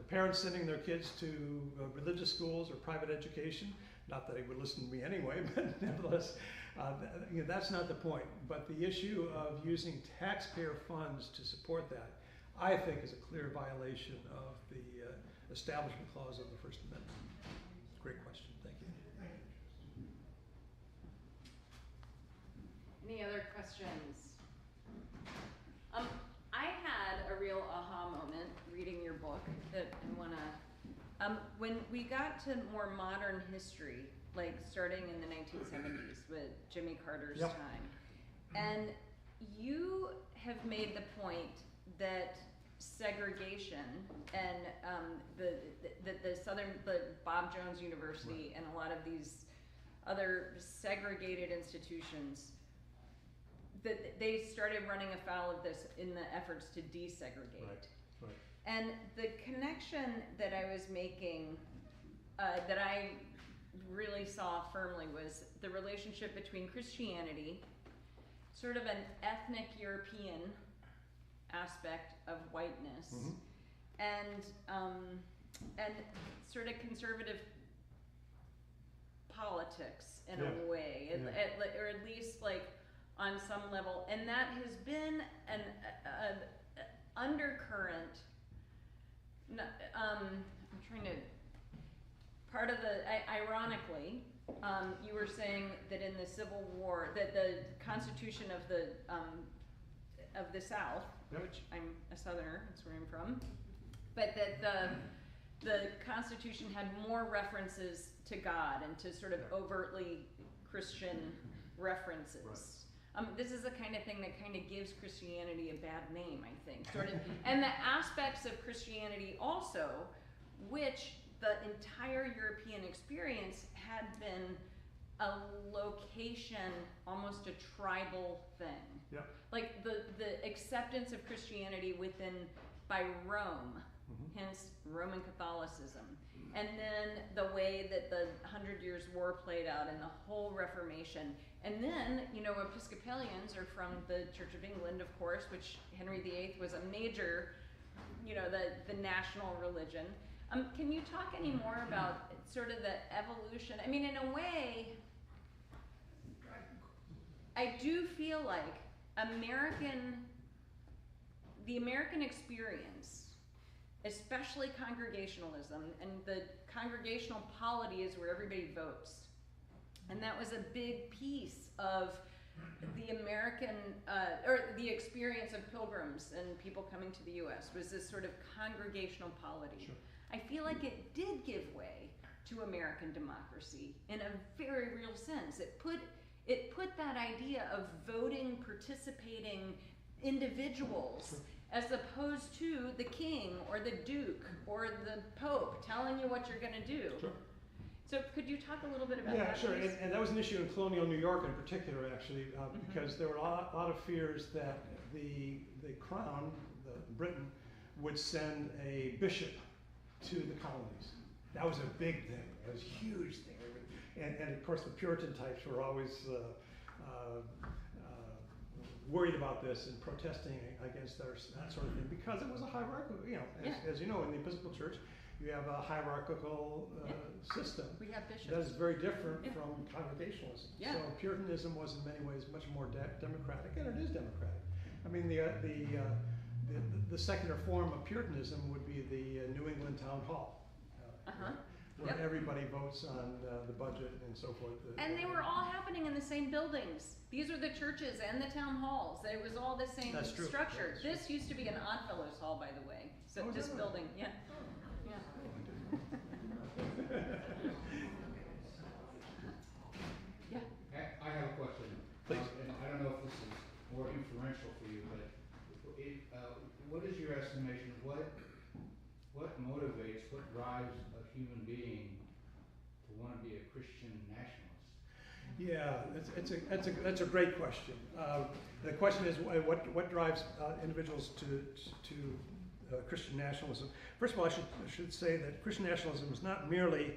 Speaker 4: parents sending their kids to religious schools or private education. Not that he would listen to me anyway, but nevertheless, that's not the point. But the issue of using taxpayer funds to support that, I think, is a clear violation of the Establishment Clause of the First Amendment. Great question. Thank you.
Speaker 3: Any other questions? I had a real aha moment reading your book that I want to. When we got to more modern history, like starting in the 1970s with Jimmy Carter's
Speaker 4: Yep.
Speaker 3: time, and you have made the point that segregation and the Bob Jones University and a lot of these other segregated institutions, that they started running afoul of this in the efforts to desegregate.
Speaker 4: Right.
Speaker 3: And the connection that I was making, that I really saw firmly, was the relationship between Christianity, sort of an ethnic European aspect of whiteness, and sort of conservative politics in a way, or at least like on some level, and that has been an undercurrent. I'm trying to. Part of the, ironically, you were saying that in the Civil War, that the Constitution of the South, which I'm a Southerner, that's where I'm from, but that the Constitution had more references to God and to sort of overtly Christian references. This is the kind of thing that kind of gives Christianity a bad name, I think, sort of, and the aspects of Christianity also, which the entire European experience had been a location, almost a tribal thing.
Speaker 4: Yep.
Speaker 3: Like the acceptance of Christianity by Rome, hence Roman Catholicism. And then the way that the 100 Years' War played out and the whole Reformation. And then, Episcopalians are from the Church of England, of course, which Henry VIII was a major, the national religion. Can you talk any more about sort of the evolution? I mean, in a way, I do feel like the American experience, especially congregationalism, and the congregational polity is where everybody votes. And that was a big piece of the American, or the experience of pilgrims and people coming to the U.S. was this sort of congregational polity.
Speaker 4: Sure.
Speaker 3: I feel like it did give way to American democracy in a very real sense. It put that idea of voting, participating individuals as opposed to the king or the duke or the pope telling you what you're going to do.
Speaker 4: Sure.
Speaker 3: So could you talk a little bit about that?
Speaker 4: Yeah, sure.
Speaker 3: please?
Speaker 4: And that was an issue in colonial New York in particular, actually, because there were a lot of fears that the crown, Britain, would send a bishop to the colonies. That was a big thing. It was a huge thing. And of course, the Puritan types were always worried about this and protesting against that sort of thing because it was a hierarchical, as you know, in the Episcopal Church, you have a hierarchical system.
Speaker 3: We have bishops.
Speaker 4: That is very different from Congregationalism.
Speaker 3: Yeah.
Speaker 4: So Puritanism was in many ways much more democratic, and it is democratic. I mean, the secular form of Puritanism would be the New England Town Hall, where everybody votes on the budget and so forth.
Speaker 3: And they were all happening in the same buildings. These were the churches and the town halls. It was all the same structure.
Speaker 4: That's
Speaker 3: this used to be an Oddfellows Hall, by the way. So this building, yeah. Yeah.
Speaker 6: I have a question.
Speaker 4: Please.
Speaker 6: And I don't know if this is more influential for you, but what is your estimation? What motivates, what drives a human being to want to be a Christian nationalist?
Speaker 4: Yeah, that's a great question. The question is what drives individuals to Christian nationalism. First of all, I should say that Christian nationalism is not merely,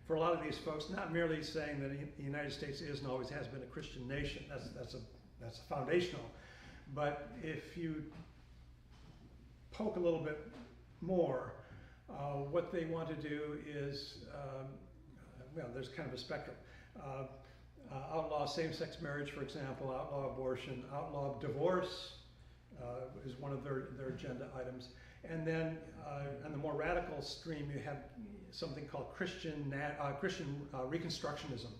Speaker 4: for a lot of these folks, not merely saying that the United States is and always has been a Christian nation. That's foundational. But if you poke a little bit more, what they want to do is, there's kind of a spectrum. Outlaw same-sex marriage, for example, outlaw abortion, outlaw divorce is one of their agenda items. And then on the more radical stream, you have something called Christian Reconstructionism.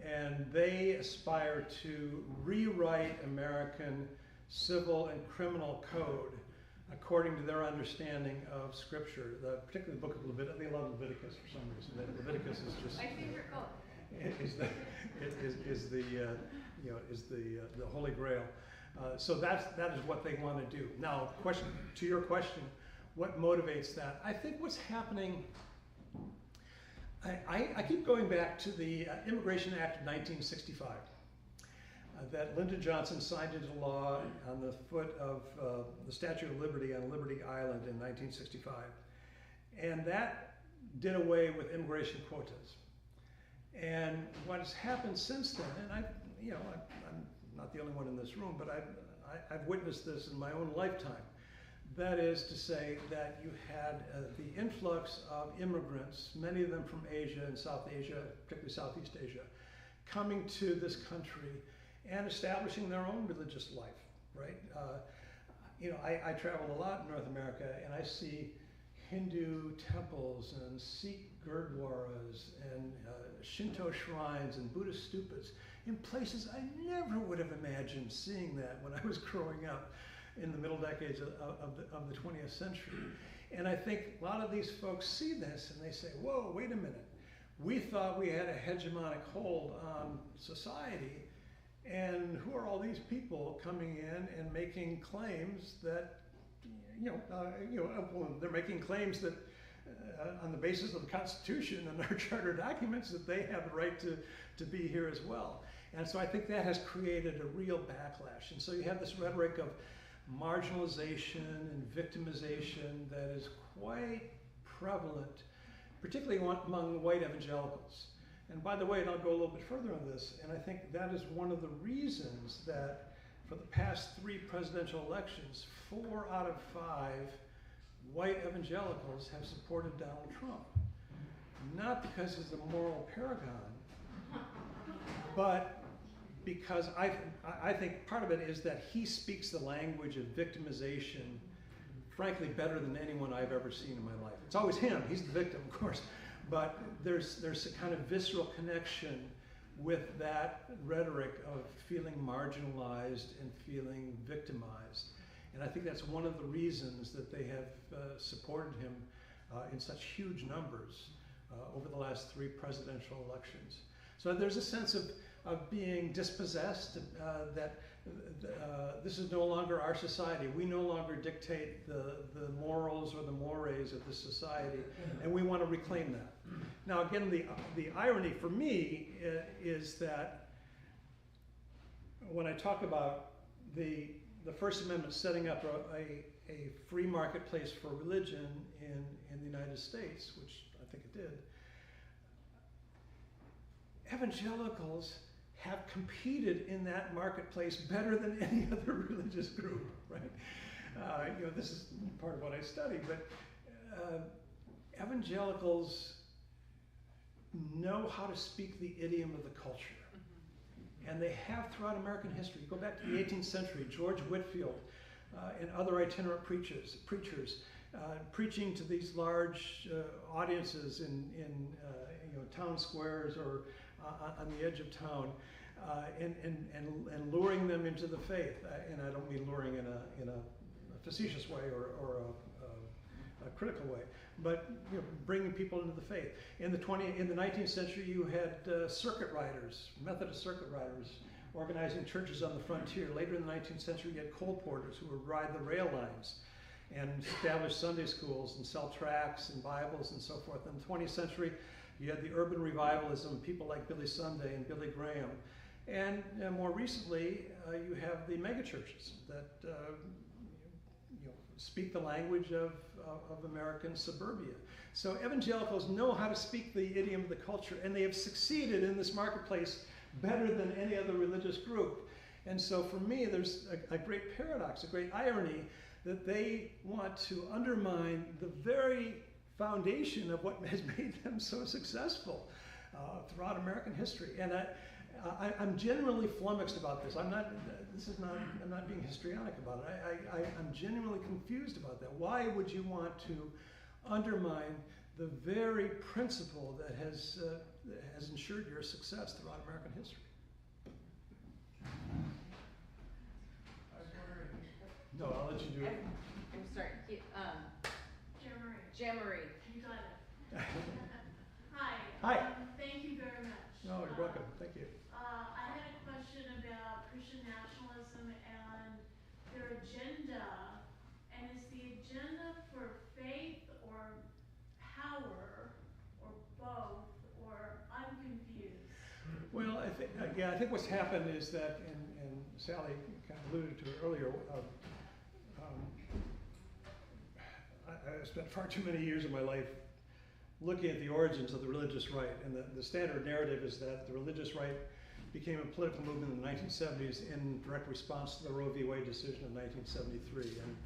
Speaker 4: And they aspire to rewrite American civil and criminal code according to their understanding of Scripture, particularly the book of Leviticus. They love Leviticus for some reason. Leviticus is just
Speaker 3: My favorite book.
Speaker 4: Is the Holy Grail. So that is what they want to do. Now, to your question, what motivates that? I think what's happening. I keep going back to the Immigration Act of 1965 that Lyndon Johnson signed into law on the foot of the Statue of Liberty on Liberty Island in 1965, and that did away with immigration quotas. And what has happened since then, and I'm not the only one in this room, but I've witnessed this in my own lifetime. That is to say that you had the influx of immigrants, many of them from Asia and South Asia, particularly Southeast Asia, coming to this country and establishing their own religious life, right? I travel a lot in North America, and I see Hindu temples and Sikh gurdwaras and Shinto shrines and Buddhist stupas in places I never would have imagined seeing that when I was growing up in the middle decades of the 20th century. And I think a lot of these folks see this and they say, whoa, wait a minute. We thought we had a hegemonic hold on society, and who are all these people coming in and making claims that, they're making claims that on the basis of the Constitution and our charter documents that they have the right to be here as well. And so I think that has created a real backlash. And so you have this rhetoric of marginalization and victimization that is quite prevalent, particularly among white evangelicals. And by the way, and I'll go a little bit further on this, and I think that is one of the reasons that for the past 3 presidential elections, 4 out of 5 white evangelicals have supported Donald Trump. Not because he's a moral paragon, but because I think part of it is that he speaks the language of victimization, frankly, better than anyone I've ever seen in my life. It's always him, he's the victim, of course, but there's a kind of visceral connection with that rhetoric of feeling marginalized and feeling victimized. And I think that's one of the reasons that they have supported him in such huge numbers over the last 3 presidential elections. So there's a sense of being dispossessed, that this is no longer our society. We no longer dictate the morals or the mores of this society, and we want to reclaim that. Now again, the irony for me is that when I talk about the First Amendment setting up a free marketplace for religion in the United States, which I think it did, evangelicals have competed in that marketplace better than any other religious group, right? This is part of what I study, but evangelicals know how to speak the idiom of the culture. And they have throughout American history. Go back to the 18th century, George Whitefield and other itinerant preachers preaching to these large audiences in town squares or on the edge of town, and luring them into the faith. And I don't mean luring in a facetious way or a critical way, but bringing people into the faith. In the 19th century, you had circuit riders, Methodist circuit riders, organizing churches on the frontier. Later in the 19th century, you had coal porters who would ride the rail lines and establish Sunday schools and sell tracts and Bibles and so forth. In the 20th century, you had the urban revivalism, people like Billy Sunday and Billy Graham. And more recently, you have the megachurches that speak the language of American suburbia. So evangelicals know how to speak the idiom of the culture, and they have succeeded in this marketplace better than any other religious group. And so for me, there's a great paradox, a great irony, that they want to undermine the very foundation of what has made them so successful throughout American history. And I'm genuinely flummoxed about this. I'm not being histrionic about it. I'm genuinely confused about that. Why would you want to undermine the very principle that has ensured your success throughout American history? No, I'll let you do it.
Speaker 3: I'm sorry. Jean-Marie.
Speaker 7: You got it. Hi.
Speaker 4: Hi.
Speaker 7: Thank you very much.
Speaker 4: No, you're welcome. Thank you.
Speaker 7: I had a question about Christian nationalism and their agenda. And is the agenda for faith or power or both? Or I'm confused.
Speaker 4: Well, I think what's happened is that, and Sally kind of alluded to it earlier, I spent far too many years of my life looking at the origins of the religious right. And the standard narrative is that the religious right became a political movement in the 1970s in direct response to the Roe v. Wade decision of 1973. And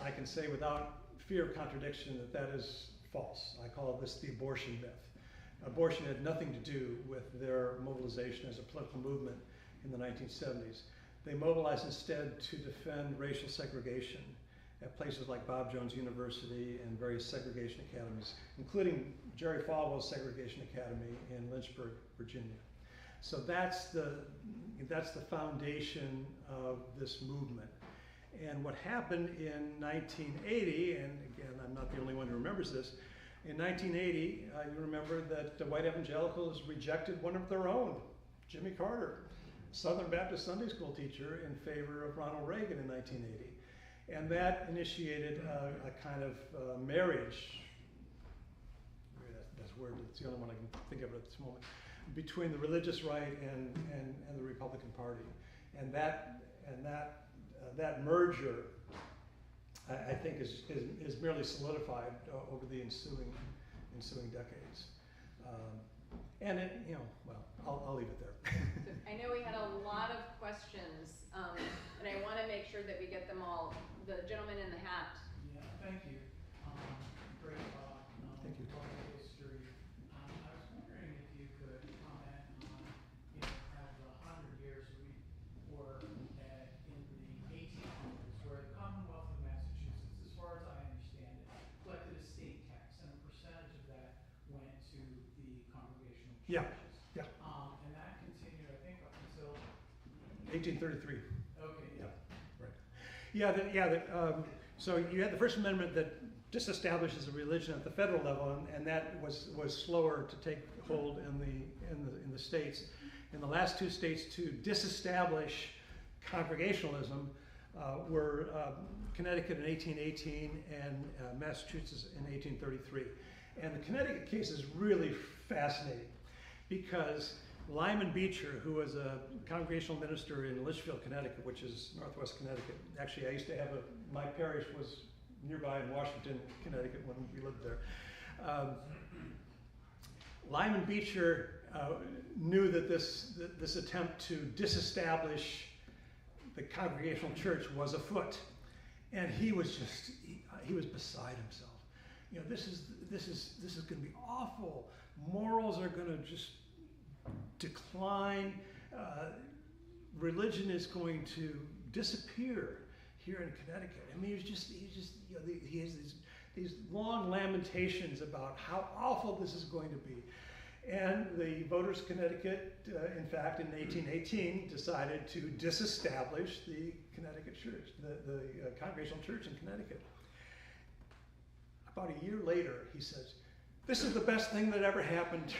Speaker 4: I can say without fear of contradiction that is false. I call this the abortion myth. Abortion had nothing to do with their mobilization as a political movement in the 1970s. They mobilized instead to defend racial segregation at places like Bob Jones University and various segregation academies, including Jerry Falwell's Segregation Academy in Lynchburg, Virginia. So that's the foundation of this movement. And what happened in 1980, and again, I'm not the only one who remembers this, in 1980, you remember that the white evangelicals rejected one of their own, Jimmy Carter, Southern Baptist Sunday school teacher, in favor of Ronald Reagan in 1980. And that initiated a kind of marriage, that's weird, it's the only one I can think of at this moment, between the religious right and the Republican Party. And that merger, I think, is merely solidified over the ensuing decades. And it, well, I'll leave it there.
Speaker 3: I know we had a lot of questions, and I want to make sure that we get them all. The gentleman in the hat.
Speaker 8: Yeah, thank you. Great talk.
Speaker 4: Thank you.
Speaker 8: Talk of history. I was wondering if you could comment on, how the 100 years we were in the 1800s, where the Commonwealth of Massachusetts, as far as I understand it, collected a state tax, and a percentage of that went to the congregational churches.
Speaker 4: Yeah.
Speaker 8: And that continued, I think, up until
Speaker 4: 1833.
Speaker 8: Okay.
Speaker 4: So you had the First Amendment that disestablishes a religion at the federal level, and that was slower to take hold in the states. And the last two states to disestablish congregationalism were Connecticut in 1818 and Massachusetts in 1833. And the Connecticut case is really fascinating because Lyman Beecher, who was a congregational minister in Litchfield, Connecticut, which is northwest Connecticut. Actually, I used to have my parish was nearby in Washington, Connecticut when we lived there. Lyman Beecher knew that this attempt to disestablish the congregational church was afoot, and he was beside himself. You know, this is going to be awful. Morals are going to just decline. Religion is going to disappear here in Connecticut. I mean, you know, he has these long lamentations about how awful this is going to be. And the voters of Connecticut, in fact, in 1818, decided to disestablish the Connecticut church, the Congregational Church in Connecticut. About a year later, he says, "This is the best thing that ever happened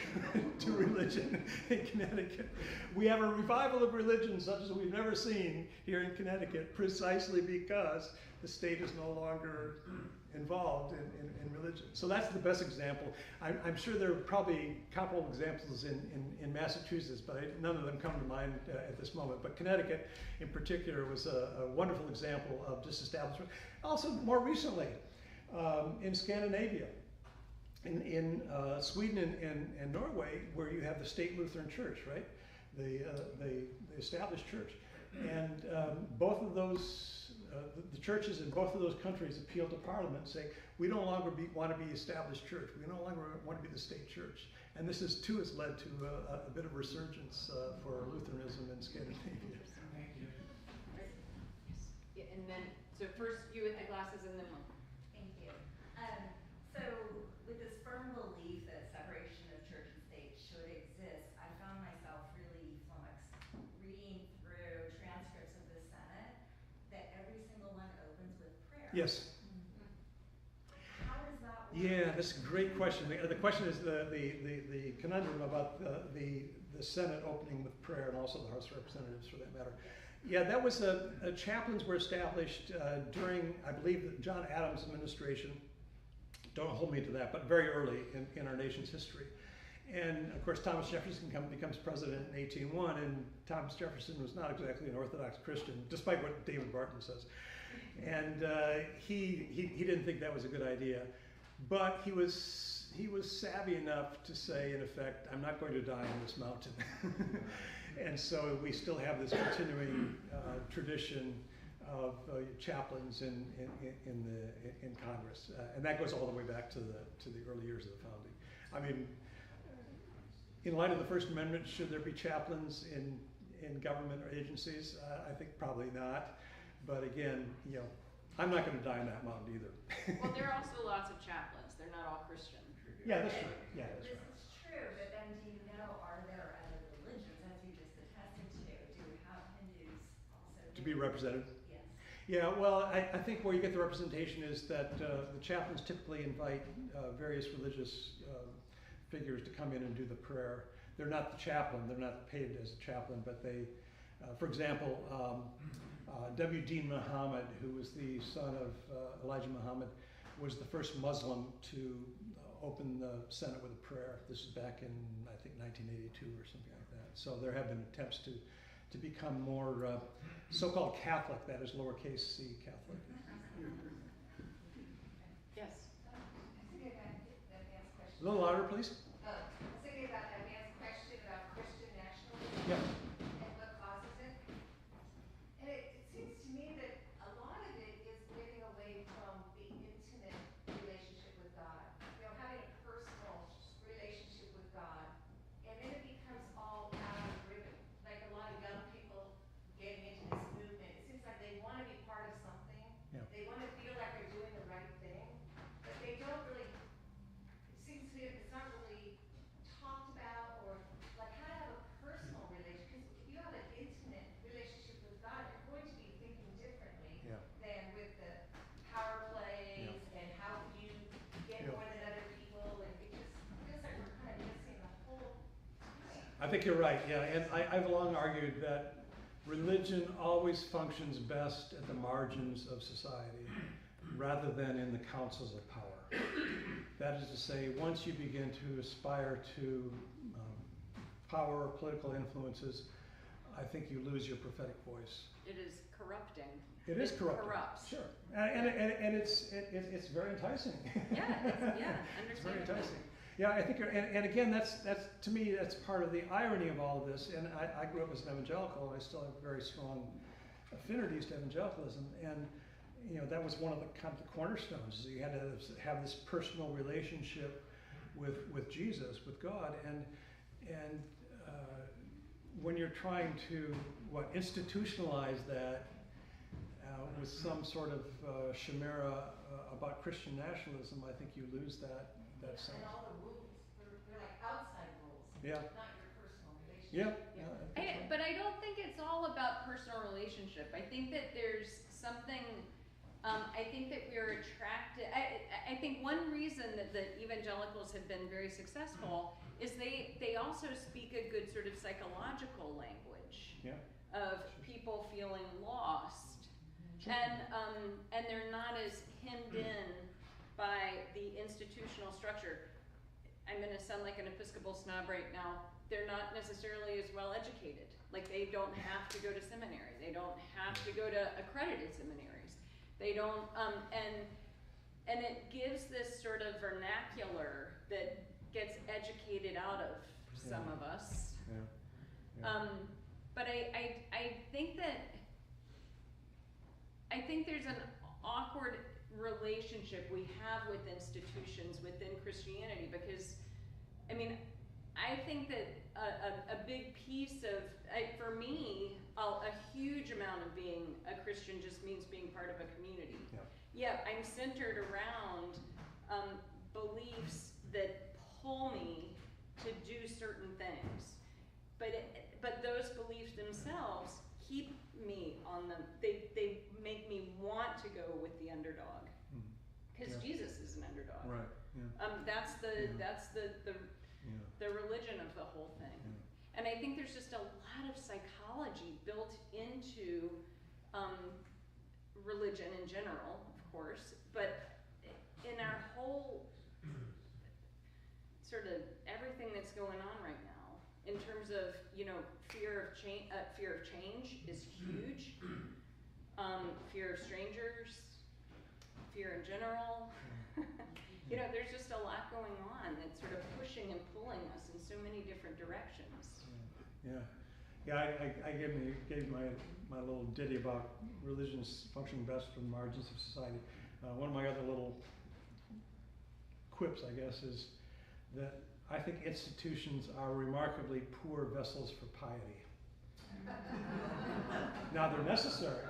Speaker 4: to religion in Connecticut. We have a revival of religion such as we've never seen here in Connecticut, precisely because the state is no longer involved in religion." So that's the best example. I'm sure there are probably comparable examples in Massachusetts, but none of them come to mind at this moment. But Connecticut, in particular, was a wonderful example of disestablishment. Also, more recently, in Scandinavia, in Sweden and Norway, where you have the state Lutheran Church, right? The established church. And both of those, the churches in both of those countries appeal to Parliament and say, we no longer want to be established church. We no longer want to be the state church. And this has led to a bit of resurgence for Lutheranism in Scandinavia.
Speaker 8: Thank you.
Speaker 3: Yeah, and then, so first you with the glasses and then one.
Speaker 9: Thank you. So with this firm belief that separation of church and state should exist, I found myself really flummoxed reading through transcripts of the Senate that every single one opens with prayer.
Speaker 4: Yes.
Speaker 9: How does that work?
Speaker 4: Yeah, that's a great question. The question is the conundrum about the Senate opening with prayer, and also the House of Representatives for that matter. Yeah, that was chaplains were established during, I believe, John Adams' administration. Don't hold me to that, but very early in our nation's history. And of course, Thomas Jefferson becomes president in 1801, and Thomas Jefferson was not exactly an Orthodox Christian, despite what David Barton says. And he didn't think that was a good idea, but he was savvy enough to say, in effect, I'm not going to die on this mountain. And so we still have this continuing tradition of chaplains in Congress, and that goes all the way back to the early years of the founding. I mean, in light of the First Amendment, should there be chaplains in government or agencies? I think probably not. But again, you know, I'm not going to die on that mountain either.
Speaker 3: Well, there are also lots of chaplains. They're not all Christian.
Speaker 4: Yeah, that's true. Yeah, that's
Speaker 9: This
Speaker 4: right.
Speaker 9: is true, but then do you know, are there other religions, as you just attested to? Do we have Hindus also?
Speaker 4: To be represented.
Speaker 9: Yes.
Speaker 4: Yeah, well, I think where you get the representation is that the chaplains typically invite various religious figures to come in and do the prayer. They're not the chaplain, they're not paid as a chaplain, but they, for example, W.D. Muhammad, who was the son of Elijah Muhammad, was the first Muslim to open the Senate with a prayer. This is back in, I think, 1982 or something like that. So there have been attempts to become more so-called Catholic, that is lowercase c Catholic.
Speaker 3: Yes.
Speaker 4: A little louder, please.
Speaker 10: I was thinking about that man's question about Christian nationalism
Speaker 4: Yeah.
Speaker 10: and what causes it. And it seems to me that a lot of it is getting away from the intimate relationship with God. You know, having a personal relationship with God. And then it becomes all driven. Like a lot of young people getting into this movement. It seems like they want to be part of something.
Speaker 4: Yeah.
Speaker 10: They want to feel like they're doing the right thing. But they don't really, it seems to me it's not really talked about, or like how to have a personal relationship. Because if you have an intimate relationship with God, you're going to be thinking differently
Speaker 4: Yeah.
Speaker 10: than with the power plays and how you get
Speaker 4: Yeah.
Speaker 10: more than other people. And it just feels like we're kind of missing the whole point.
Speaker 4: I think you're right, yeah, and I've long argued that religion always functions best at the margins of society rather than in the councils of power. That is to say, once you begin to aspire to power or political influences, I think you lose your prophetic voice.
Speaker 3: It is corrupting.
Speaker 4: It is corrupting.
Speaker 3: Corrupts.
Speaker 4: Sure, and it's very enticing.
Speaker 3: Yeah,
Speaker 4: It's very
Speaker 3: understandably.
Speaker 4: enticing. Yeah, I think, and again, that's to me, that's part of the irony of all of this. And I grew up as an evangelical, and I still have very strong affinities to evangelicalism. And you know, that was one of the kind of the cornerstones. You had to have this personal relationship with Jesus, with God, and when you're trying to institutionalize that with some sort of chimera about Christian nationalism, I think you lose that sense.
Speaker 10: And all the rules, they're like outside rules,
Speaker 4: Yeah.
Speaker 10: not your personal relationship.
Speaker 4: Yeah.
Speaker 3: But I don't think it's all about personal relationship. I think that there's something. I think that we're attracted. I think one reason that the evangelicals have been very successful is they also speak a good sort of psychological language of people feeling lost, and they're not as hemmed in by the institutional structure. I'm going to sound like an Episcopal snob right now. They're not necessarily as well educated. Like, they don't have to go to seminary. They don't have to go to accredited seminaries. They don't, and it gives this sort of vernacular that gets educated out of some of us. But I think there's an awkward relationship we have with institutions within Christianity, because, I mean, I think that a big piece of, for me, a huge amount of being a Christian just means being part of a community. Yeah, I'm centered around beliefs that pull me to do certain things, but those beliefs themselves keep me on them. They make me want to go with the underdog, because Jesus is an underdog.
Speaker 4: Right. Yeah.
Speaker 3: That's the religion of the whole thing. And I think there's just a lot of psychology built into religion in general, of course, but in our whole sort of everything that's going on right now, in terms of, you know, fear of change is huge. Fear of strangers, fear in general. You know, there's just a lot going on that's sort of pushing and pulling us in so many different directions.
Speaker 4: I gave my little ditty about religions functioning best from the margins of society. One of my other little quips, I guess, is that I think institutions are remarkably poor vessels for piety. Now, they're necessary.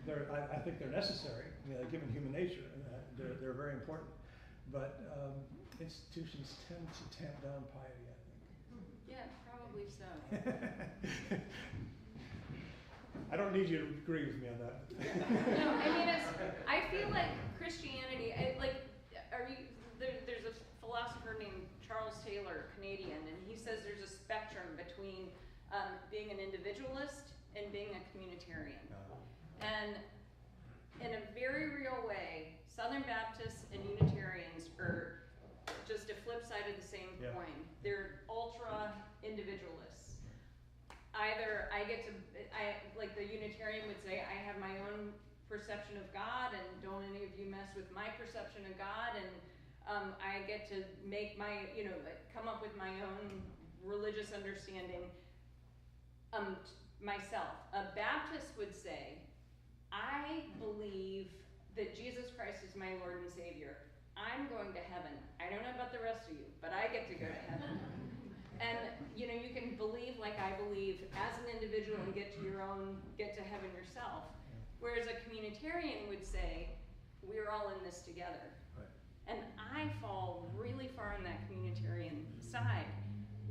Speaker 4: I think they're necessary, you know, given human nature, and they're very important. But institutions tend to tamp down piety, I think.
Speaker 3: Yeah, probably so.
Speaker 4: I don't need you to agree with me on that.
Speaker 3: No, I mean, I feel like Christianity, there's a philosopher named Charles Taylor, Canadian, and he says there's a spectrum between being an individualist and being a communitarian. And in a very real way, Southern Baptists and Unitarians are just a flip side of the same coin. They're ultra individualists. Either like the Unitarian would say, I have my own perception of God, and don't any of you mess with my perception of God, and I get to make my, come up with my own religious understanding myself. A Baptist would say, I believe that Jesus Christ is my Lord and Savior. I'm going to heaven. I don't know about the rest of you, but I get to go to heaven. And you can believe like I believe as an individual and get to heaven yourself. Whereas a communitarian would say, we're all in this together.
Speaker 4: Right.
Speaker 3: And I fall really far on that communitarian side.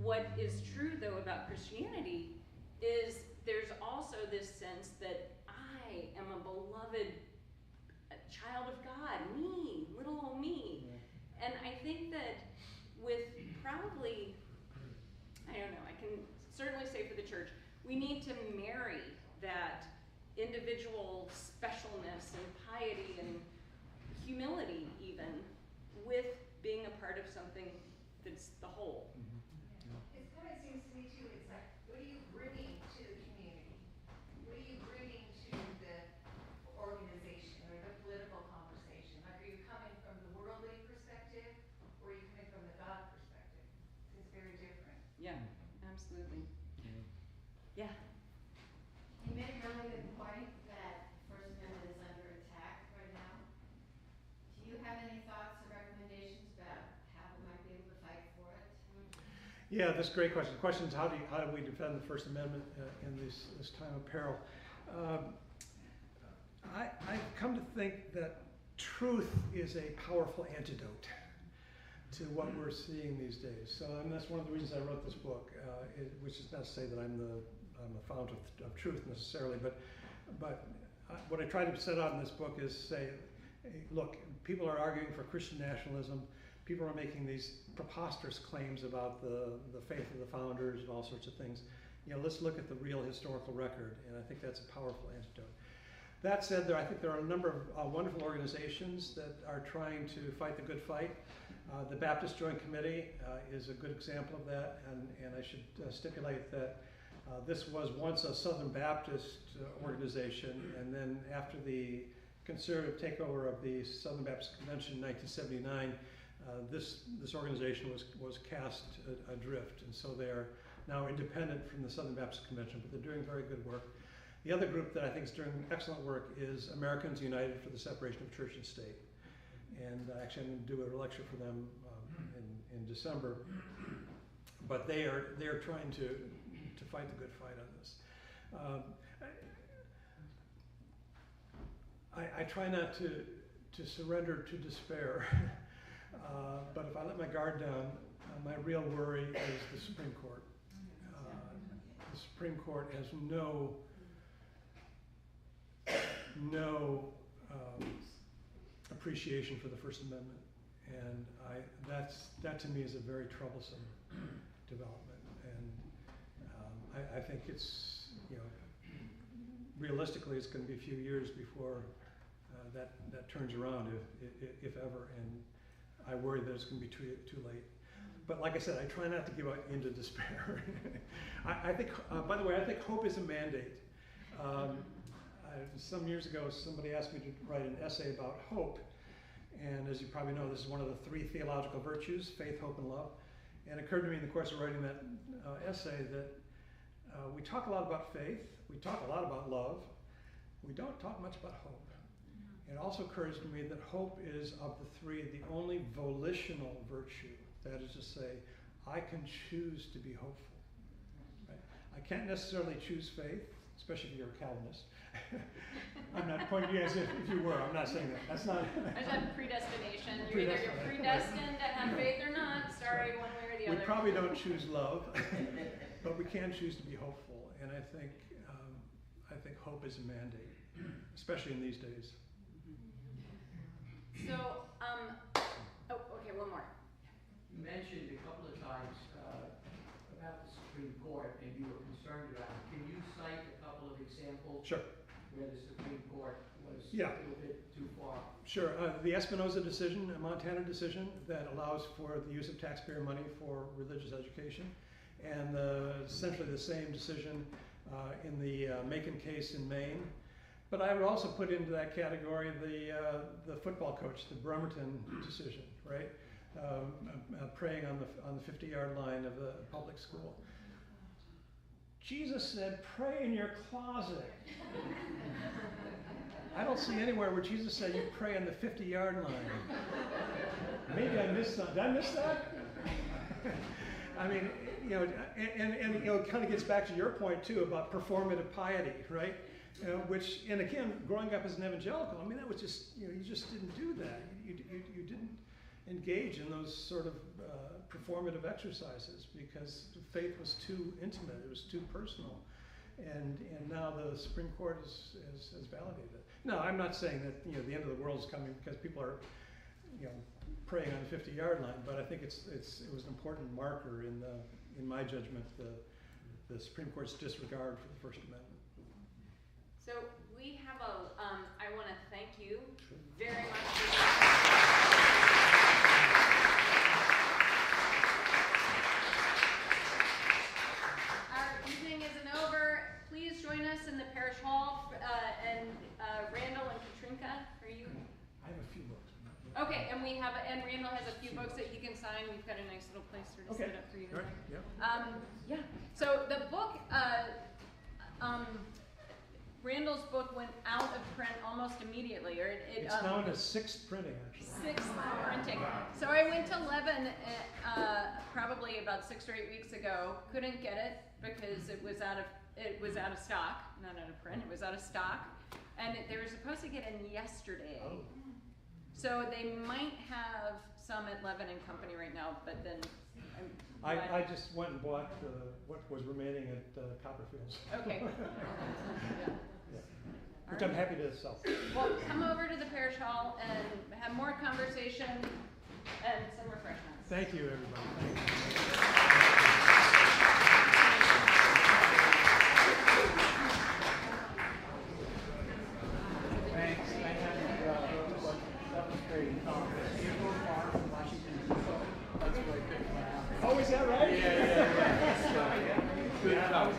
Speaker 3: What is true though about Christianity is there's also this sense that I am a beloved child of God, me, little old me. Yeah. And I think that with probably, I don't know, I can certainly say for the church, we need to marry that individual specialness and piety and humility even with being a part of something that's the whole.
Speaker 10: It kind of seems to me too,
Speaker 4: Yeah, that's a great question. The question is how do we defend the First Amendment in this time of peril? I've come to think that truth is a powerful antidote to what we're seeing these days. So that's one of the reasons I wrote this book, which is not to say that I'm a fount of truth necessarily, but what I try to set out in this book is say, hey, look, people are arguing for Christian nationalism. People are making these preposterous claims about the faith of the founders and all sorts of things. Let's look at the real historical record, and I think that's a powerful antidote. That said, I think there are a number of wonderful organizations that are trying to fight the good fight. The Baptist Joint Committee is a good example of that, and I should stipulate that this was once a Southern Baptist organization, and then after the conservative takeover of the Southern Baptist Convention in 1979, this organization was cast adrift, and so they are now independent from the Southern Baptist Convention, but they're doing very good work. The other group that I think is doing excellent work is Americans United for the Separation of Church and State. And actually I'm going to do a lecture for them in December. But they are trying to fight the good fight on this. I try not to surrender to despair. But if I let my guard down, my real worry is the Supreme Court. The Supreme Court has no appreciation for the First Amendment, and that to me is a very troublesome development. And I think it's, realistically, it's going to be a few years before that turns around, if ever. And I worry that it's going to be too late. But like I said, I try not to give out into despair. I think, by the way, I think hope is a mandate. Some years ago, somebody asked me to write an essay about hope, and as you probably know, this is one of the 3 theological virtues: faith, hope, and love. And it occurred to me in the course of writing that essay that we talk a lot about faith, we talk a lot about love, we don't talk much about hope. It also occurs to me that hope is, of the 3, the only volitional virtue. That is to say, I can choose to be hopeful. Right? I can't necessarily choose faith, especially if you're a Calvinist. I'm not pointing to you as if you were. I'm not saying that. That's not.
Speaker 3: I said predestination. You're predestined to have faith or not. Sorry, one way or the other.
Speaker 4: We probably don't choose love, but we can choose to be hopeful. And I think hope is a mandate, especially in these days.
Speaker 3: So, okay, one more.
Speaker 11: You mentioned a couple of times about the Supreme Court, and you were concerned about it. Can you cite a couple of examples?
Speaker 4: Sure.
Speaker 11: Where the Supreme Court was a little bit too far?
Speaker 4: Sure. The Espinoza decision, a Montana decision that allows for the use of taxpayer money for religious education, and essentially the same decision in the Macon case in Maine. But I would also put into that category the football coach, the Bremerton decision, right? Praying on the 50-yard line of the public school. Jesus said, pray in your closet. I don't see anywhere where Jesus said you pray on the 50-yard line. Maybe I missed something. Did I miss that? I mean, and it kind of gets back to your point too about performative piety, right? Which, and again, growing up as an evangelical, I mean, that was just, you just didn't do that. You didn't engage in those sort of performative exercises because faith was too intimate, it was too personal. And now the Supreme Court has validated it. No, I'm not saying that the end of the world is coming because people are praying on the 50-yard line, but I think it was an important marker in my judgment, the Supreme Court's disregard for the First Amendment.
Speaker 3: So we have I want to thank you very much. Our evening isn't over. Please join us in the parish hall, and Randall and Katrinka, are you?
Speaker 4: I have a few books.
Speaker 3: Okay, and Randall has a few books that he can sign. We've got a nice little place to set up for you.
Speaker 4: All right. Yeah.
Speaker 3: Yeah. So the book, Randall's book went out of print almost immediately, or
Speaker 4: It's now in a 6th printing, actually.
Speaker 3: 6th printing. So I went to Levin probably about 6 or 8 weeks ago. Couldn't get it because it was out of stock, not out of print. It was out of stock, and they were supposed to get in yesterday.
Speaker 4: Oh.
Speaker 3: So they might have some at Levin and Company right now, but then
Speaker 4: I just went and bought what was remaining at Copperfield's.
Speaker 3: Okay.
Speaker 4: Yeah. Which I'm happy to sell.
Speaker 3: Well, come over to the parish hall and have more conversation and some refreshments.
Speaker 4: Thank you, everybody. Thank you.
Speaker 8: Thanks. I had, that was great. April Farm from Washington, that's where I picked one out.
Speaker 4: Oh, is that right?
Speaker 8: Yeah.
Speaker 4: Good. I was